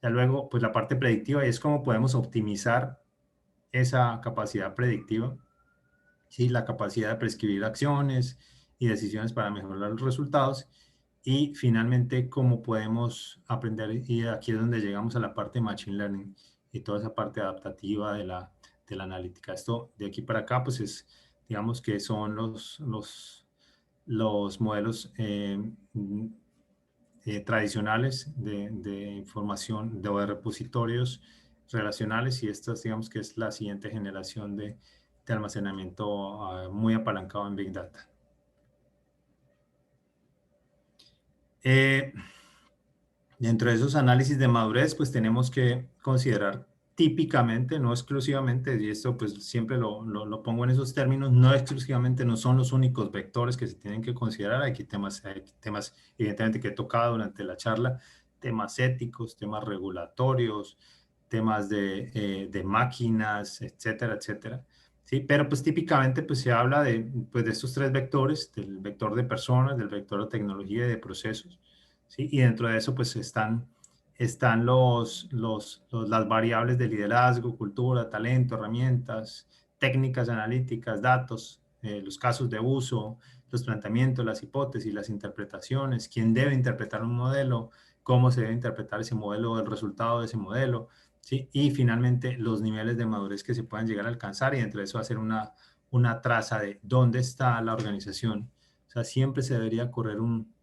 Ya luego, pues la parte predictiva es cómo podemos optimizar esa capacidad predictiva, ¿sí? La capacidad de prescribir acciones y decisiones para mejorar los resultados. Y finalmente, cómo podemos aprender, y aquí es donde llegamos a la parte de Machine Learning y toda esa parte adaptativa de la analítica. Esto de aquí para acá, pues digamos que son los modelos tradicionales de información de repositorios relacionales y esta digamos que es la siguiente generación de almacenamiento muy apalancado en Big Data. Dentro de esos análisis de madurez, pues tenemos que considerar típicamente, no exclusivamente, y esto pues siempre lo pongo en esos términos, no exclusivamente, no son los únicos vectores que se tienen que considerar, hay temas evidentemente que he tocado durante la charla, temas éticos, temas regulatorios, temas de máquinas, etcétera, etcétera. Sí, pero pues típicamente pues se habla pues, de estos tres vectores, del vector de personas, del vector de tecnología y de procesos. ¿Sí? Y dentro de eso pues están las variables de liderazgo, cultura, talento, herramientas, técnicas analíticas, datos, los casos de uso, los planteamientos, las hipótesis, las interpretaciones, quién debe interpretar un modelo, cómo se debe interpretar ese modelo, el resultado de ese modelo, ¿sí? Y finalmente los niveles de madurez que se puedan llegar a alcanzar y entre eso hacer una traza de dónde está la organización. O sea, siempre se debería correr un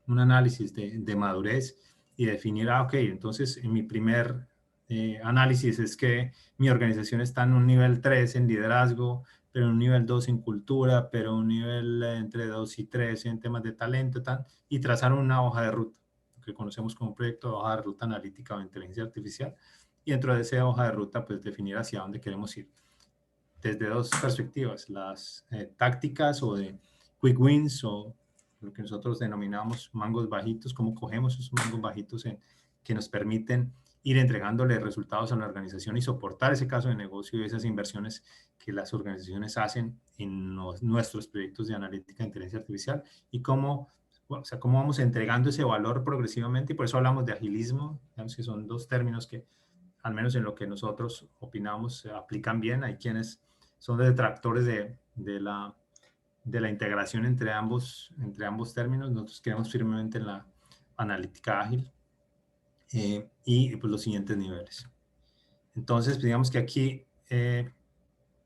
análisis de madurez y definir, ok, entonces en mi primer análisis es que mi organización está en un nivel 3 en liderazgo, pero en un nivel 2 en cultura, pero un nivel entre 2 y 3 en temas de talento, tal, y trazar una hoja de ruta, lo que conocemos como proyecto de hoja de ruta analítica o inteligencia artificial, y dentro de esa hoja de ruta, pues definir hacia dónde queremos ir. Desde dos perspectivas, las tácticas o de quick wins o lo que nosotros denominamos mangos bajitos, cómo cogemos esos mangos bajitos que nos permiten ir entregándole resultados a la organización y soportar ese caso de negocio y esas inversiones que las organizaciones hacen en nuestros proyectos de analítica de inteligencia artificial y cómo, o sea, cómo vamos entregando ese valor progresivamente y por eso hablamos de agilismo, digamos que son dos términos que al menos en lo que nosotros opinamos se aplican bien, hay quienes son detractores de la integración entre ambos términos. Nosotros creemos firmemente en la analítica ágil y pues, los siguientes niveles. Entonces, digamos que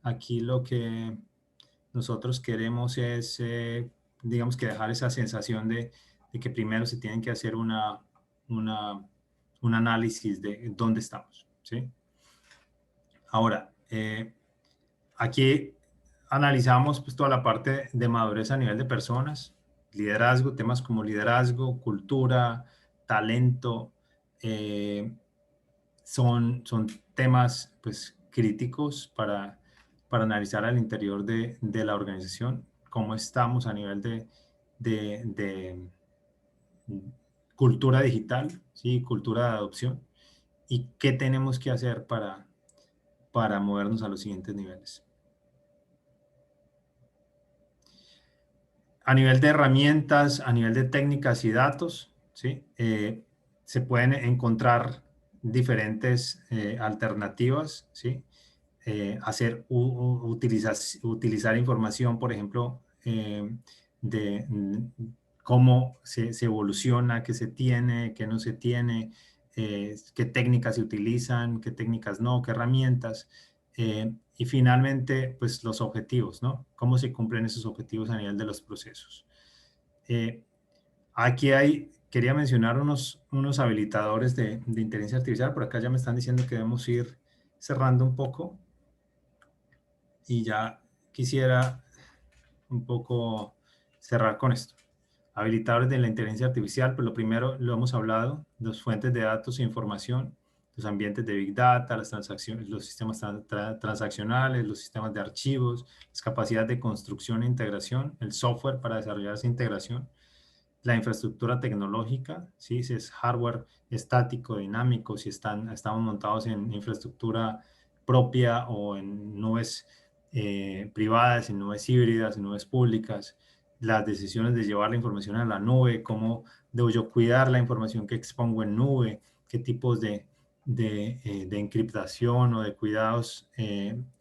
aquí lo que nosotros queremos es, digamos que dejar esa sensación de que primero se tienen que hacer un análisis de dónde estamos, ¿sí? Ahora, aquí analizamos pues, toda la parte de madurez a nivel de personas, liderazgo, temas como liderazgo, cultura, talento, son temas pues, críticos para analizar al interior de la organización, cómo estamos a nivel de cultura digital, ¿sí? Cultura de adopción, y qué tenemos que hacer para movernos a los siguientes niveles. A nivel de herramientas, a nivel de técnicas y datos, ¿sí? Se pueden encontrar diferentes alternativas, ¿sí? utilizar información, por ejemplo, de cómo se evoluciona, qué se tiene, qué no se tiene, qué técnicas se utilizan, qué técnicas no, qué herramientas. Y finalmente, pues los objetivos, ¿no? Cómo se cumplen esos objetivos a nivel de los procesos. Eh, quería mencionar unos habilitadores de inteligencia artificial. Por acá ya me están diciendo que debemos ir cerrando un poco y ya quisiera un poco cerrar con esto. Habilitadores de la inteligencia artificial, pues lo primero lo hemos hablado, las fuentes de datos e información, los ambientes de Big Data, las transacciones, los sistemas transaccionales, los sistemas de archivos, las capacidades de construcción e integración, el software para desarrollar esa integración, la infraestructura tecnológica, ¿sí? Si es hardware estático, dinámico, si estamos montados en infraestructura propia o en nubes privadas, en nubes híbridas, en nubes públicas, las decisiones de llevar la información a la nube, cómo debo yo cuidar la información que expongo en nube, qué tipos de encriptación o de cuidados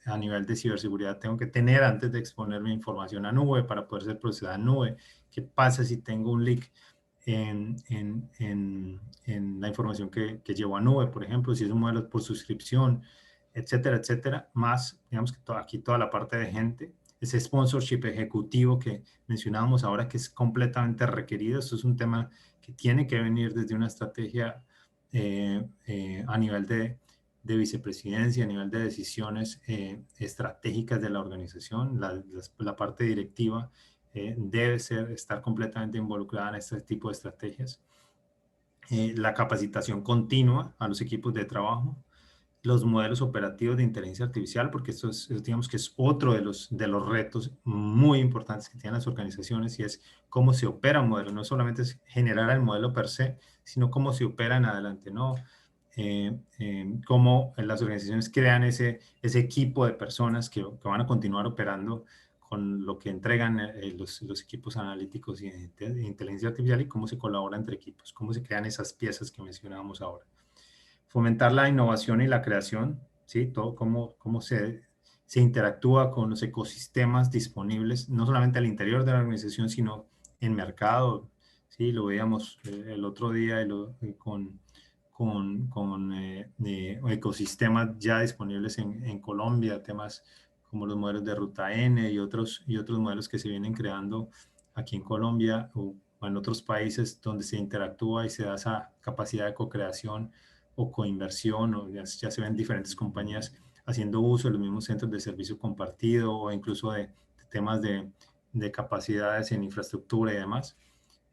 a nivel de ciberseguridad tengo que tener antes de exponer mi información a nube para poder ser procesada en nube. ¿Qué pasa si tengo un leak en la información que llevo a nube, por ejemplo, si es un modelo por suscripción, etcétera, etcétera? Más, digamos que aquí toda la parte de gente, ese sponsorship ejecutivo que mencionábamos ahora, que es completamente requerido. Esto es un tema que tiene que venir desde una estrategia a nivel de vicepresidencia, a nivel de decisiones estratégicas de la organización, la parte directiva debe estar completamente involucrada en este tipo de estrategias. La capacitación continua a los equipos de trabajo, los modelos operativos de inteligencia artificial, porque esto digamos que es otro de los retos muy importantes que tienen las organizaciones, y es cómo se opera un modelo. No solamente es generar el modelo per se, sino cómo se opera en adelante, ¿no? Cómo las organizaciones crean ese equipo de personas que van a continuar operando con lo que entregan los equipos analíticos y de inteligencia artificial, y cómo se colabora entre equipos, cómo se crean esas piezas que mencionábamos ahora. Fomentar la innovación y la creación, ¿sí? Todo cómo se interactúa con los ecosistemas disponibles, no solamente al interior de la organización, sino en mercado, ¿sí? Lo veíamos el otro día con ecosistemas ya disponibles en Colombia, temas como los modelos de Ruta N y otros modelos que se vienen creando aquí en Colombia o en otros países donde se interactúa y se da esa capacidad de co-creación o coinversión, o ya se ven diferentes compañías haciendo uso de los mismos centros de servicio compartido o incluso de temas de capacidades en infraestructura y demás.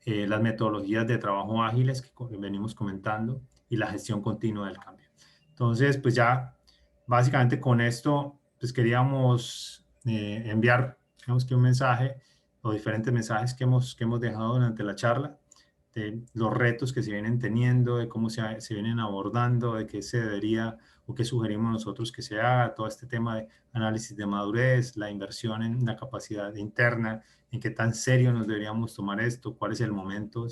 Las metodologías de trabajo ágiles que venimos comentando y la gestión continua del cambio. Entonces, pues ya básicamente con esto, pues queríamos enviar, digamos que un mensaje o diferentes mensajes que hemos dejado durante la charla, de los retos que se vienen teniendo, de cómo se vienen abordando, de qué se debería o qué sugerimos nosotros que se haga, todo este tema de análisis de madurez, la inversión en la capacidad interna, en qué tan serio nos deberíamos tomar esto, cuál es el momento,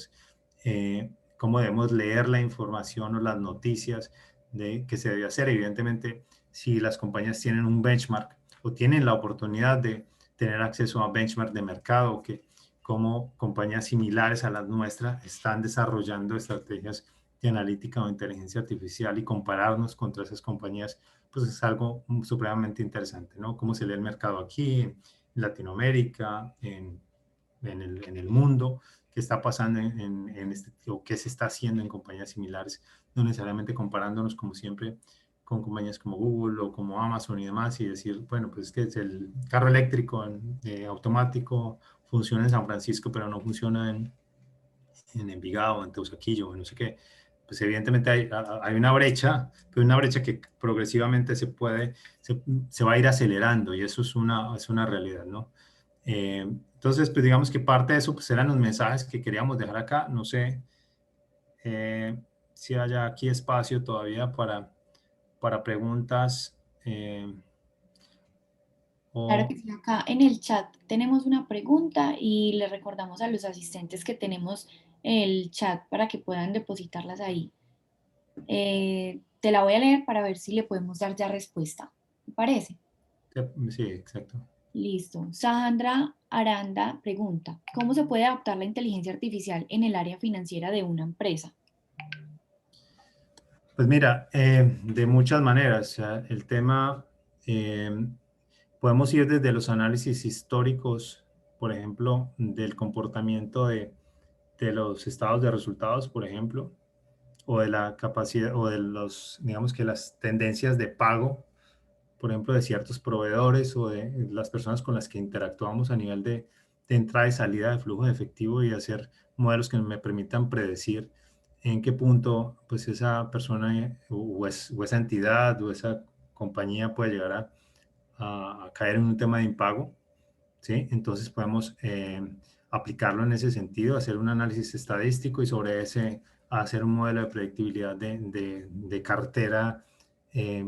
cómo debemos leer la información o las noticias de que se debe hacer. Evidentemente, si las compañías tienen un benchmark o tienen la oportunidad de tener acceso a benchmark de mercado, que como compañías similares a las nuestras están desarrollando estrategias de analítica o inteligencia artificial, y compararnos contra esas compañías, pues es algo supremamente interesante, ¿no? Cómo se lee el mercado aquí, en Latinoamérica, en el mundo, qué está pasando o qué se está haciendo en compañías similares, no necesariamente comparándonos como siempre con compañías como Google o como Amazon y demás, y decir, bueno, pues es que es el carro eléctrico automático funciona en San Francisco, pero no funciona en Envigado, en Teusaquillo, no sé qué. Pues evidentemente hay una brecha, pero una brecha que progresivamente se va a ir acelerando, y eso es una realidad, ¿no? Entonces, pues digamos que parte de eso pues eran los mensajes que queríamos dejar acá. No sé si haya aquí espacio todavía para preguntas. Claro O que sí, acá en el chat tenemos una pregunta y le recordamos a los asistentes que tenemos el chat para que puedan depositarlas ahí. Te la voy a leer para ver si le podemos dar ya respuesta. ¿Me parece? Sí, exacto. Listo. Sandra Aranda pregunta, ¿cómo se puede adaptar la inteligencia artificial en el área financiera de una empresa? Pues mira, de muchas maneras. O sea, el tema, eh, podemos ir desde los análisis históricos, por ejemplo, del comportamiento de los estados de resultados, por ejemplo, o de la capacidad, o de los, digamos que las tendencias de pago, por ejemplo, de ciertos proveedores o de las personas con las que interactuamos a nivel de entrada y salida de flujo de efectivo y hacer modelos que me permitan predecir en qué punto pues esa persona o esa entidad o esa compañía puede llegar a caer en un tema de impago, ¿sí? Entonces podemos aplicarlo en ese sentido, hacer un análisis estadístico y sobre ese hacer un modelo de predictibilidad de cartera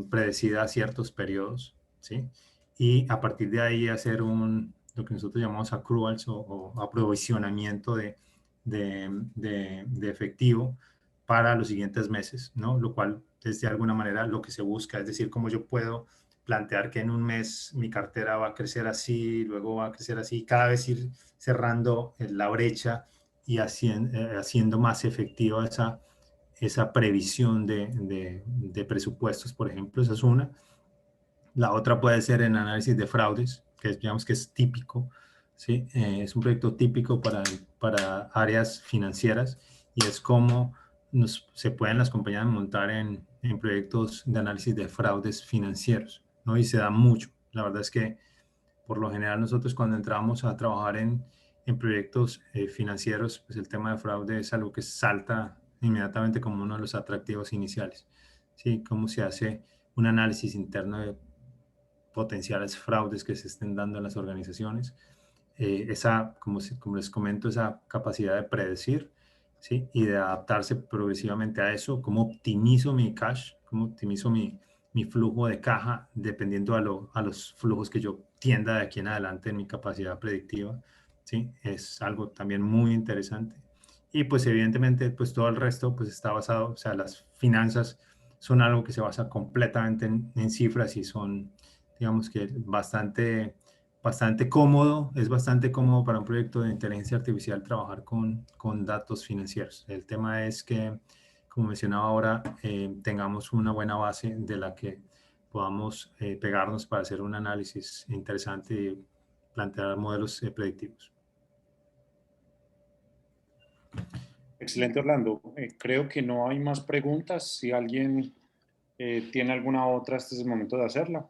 predecida a ciertos periodos, ¿sí? Y a partir de ahí hacer lo que nosotros llamamos accruals o aprovisionamiento de efectivo para los siguientes meses, ¿no? Lo cual es de alguna manera lo que se busca, es decir, cómo yo puedo plantear que en un mes mi cartera va a crecer así, luego va a crecer así, cada vez ir cerrando la brecha y haciendo más efectiva esa previsión de presupuestos, por ejemplo, esa es una. La otra puede ser en análisis de fraudes, que digamos que es típico, ¿sí? Es un proyecto típico para áreas financieras y es como se pueden las compañías montar en proyectos de análisis de fraudes financieros, ¿no? Y se da mucho. La verdad es que por lo general nosotros cuando entramos a trabajar en proyectos financieros, pues el tema de fraude es algo que salta inmediatamente como uno de los atractivos iniciales, ¿sí? Cómo se hace un análisis interno de potenciales fraudes que se estén dando en las organizaciones. Como les comento, esa capacidad de predecir, ¿sí? Y de adaptarse progresivamente a eso, cómo optimizo mi cash, cómo optimizo mi flujo de caja dependiendo a los flujos que yo tienda de aquí en adelante en mi capacidad predictiva, ¿sí? Es algo también muy interesante. Y pues evidentemente pues todo el resto pues está basado, o sea, las finanzas son algo que se basa completamente en cifras y son, digamos que bastante cómodo, es bastante cómodo para un proyecto de inteligencia artificial trabajar con datos financieros. El tema es que, como mencionaba ahora, tengamos una buena base de la que podamos pegarnos para hacer un análisis interesante y plantear modelos predictivos. Excelente, Orlando. Creo que no hay más preguntas. Si alguien tiene alguna otra, este es el momento de hacerla.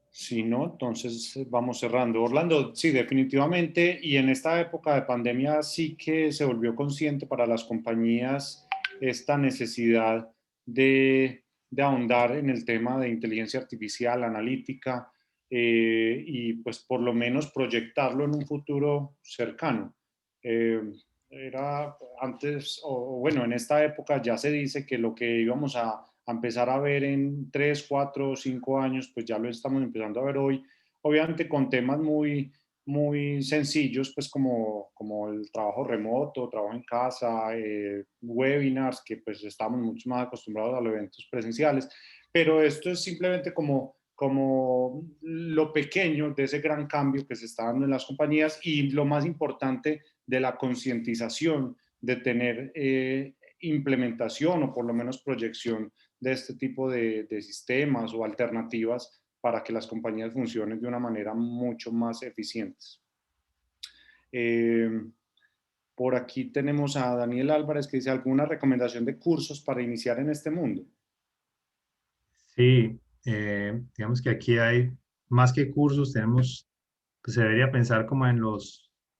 Si no, entonces vamos cerrando. Orlando, sí, definitivamente, y en esta época de pandemia sí que se volvió consciente para las compañías esta necesidad de ahondar en el tema de inteligencia artificial, analítica, y pues por lo menos proyectarlo en un futuro cercano. Eh, Era antes, o bueno, en esta época ya se dice que lo que íbamos a empezar a ver en 3, 4 o 5 años, pues ya lo estamos empezando a ver hoy, obviamente con temas muy sencillos, pues como el trabajo remoto, trabajo en casa, webinars, que pues estamos mucho más acostumbrados a los eventos presenciales, pero esto es simplemente como lo pequeño de ese gran cambio que se está dando en las compañías y lo más importante de la concientización de tener implementación o por lo menos proyección de este tipo de sistemas o alternativas para que las compañías funcionen de una manera mucho más eficientes. Eh, por aquí tenemos a Daniel Álvarez que dice, ¿alguna recomendación de cursos para iniciar en este mundo? Sí, digamos que aquí hay más que cursos, pues se debería pensar como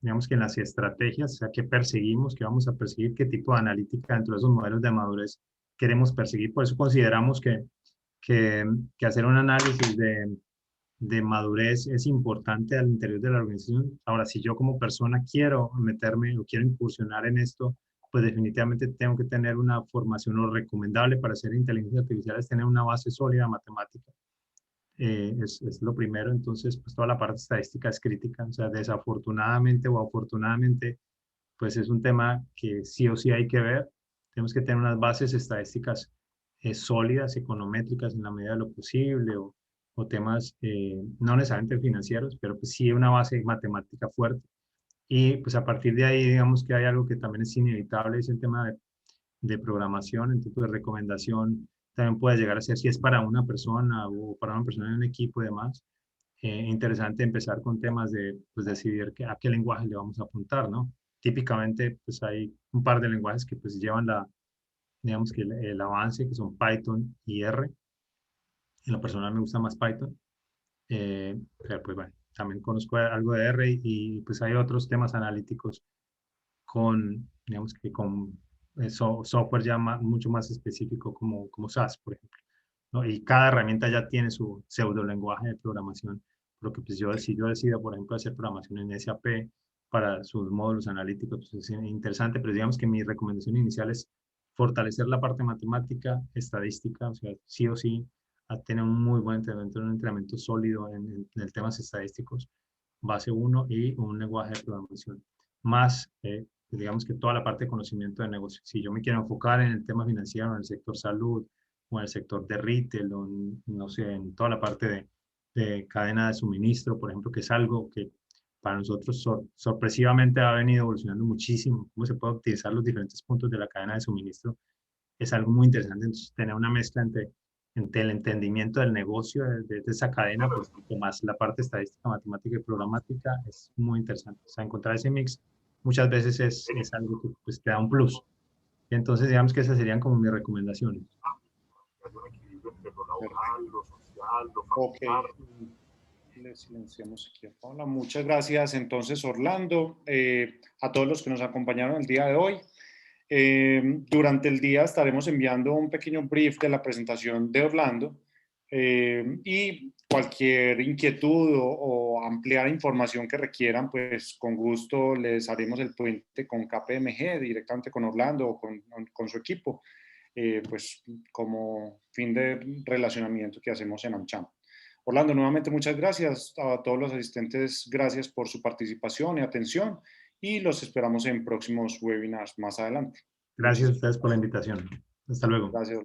digamos que en las estrategias, o sea, qué perseguimos, qué vamos a perseguir, qué tipo de analítica dentro de esos modelos de madurez queremos perseguir. Por eso consideramos que, que hacer un análisis de madurez es importante al interior de la organización. Ahora, si yo como persona quiero meterme o quiero incursionar en esto, pues definitivamente tengo que tener una formación o recomendable para hacer inteligencia artificial es tener una base sólida matemática. Es lo primero, entonces pues toda la parte estadística es crítica, o sea, desafortunadamente o afortunadamente, pues es un tema que sí o sí hay que ver, tenemos que tener unas bases estadísticas sólidas, econométricas en la medida de lo posible, o temas no necesariamente financieros, pero pues sí una base matemática fuerte. Y pues a partir de ahí, digamos que hay algo que también es inevitable, es el tema de programación, el tipo de recomendación también puede llegar a ser, si es para una persona o para una persona en un equipo y demás, interesante empezar con temas de pues, decidir a qué lenguaje le vamos a apuntar, ¿no? Típicamente, pues hay un par de lenguajes que pues llevan digamos que el avance, que son Python y R. En lo personal me gusta más Python, pero pues bueno, también conozco algo de R y pues hay otros temas analíticos digamos que con software ya mucho más específico como SAS, por ejemplo, ¿no? Y cada herramienta ya tiene su pseudo lenguaje de programación, por lo que pues si yo decido, por ejemplo, hacer programación en SAP para sus módulos analíticos, pues es interesante, pero digamos que mi recomendación inicial es fortalecer la parte matemática, estadística, o sea, sí o sí, a tener un muy buen entrenamiento, un entrenamiento sólido en el temas estadísticos, base 1 y un lenguaje de programación. Más, digamos que toda la parte de conocimiento de negocio. Si yo me quiero enfocar en el tema financiero, en el sector salud, o en el sector de retail, o no sé, en toda la parte de cadena de suministro, por ejemplo, que es algo que para nosotros sorpresivamente ha venido evolucionando muchísimo, cómo se puede utilizar los diferentes puntos de la cadena de suministro, es algo muy interesante. Entonces, tener una mezcla entre el entendimiento del negocio de esa cadena, pues, más la parte estadística, matemática y programática, es muy interesante. O sea, encontrar ese mix muchas veces es algo que pues, te da un plus. Y entonces, digamos que esas serían como mis recomendaciones. Ok, le silenciamos aquí a Paula. Muchas gracias entonces, Orlando, a todos los que nos acompañaron el día de hoy. Durante el día estaremos enviando un pequeño brief de la presentación de Orlando y cualquier inquietud o ampliar información que requieran, pues con gusto les haremos el puente con KPMG, directamente con Orlando o con su equipo, pues como fin de relacionamiento que hacemos en AmCham. Orlando, nuevamente muchas gracias a todos los asistentes, gracias por su participación y atención y los esperamos en próximos webinars más adelante. Gracias a ustedes por la invitación. Hasta luego. Gracias.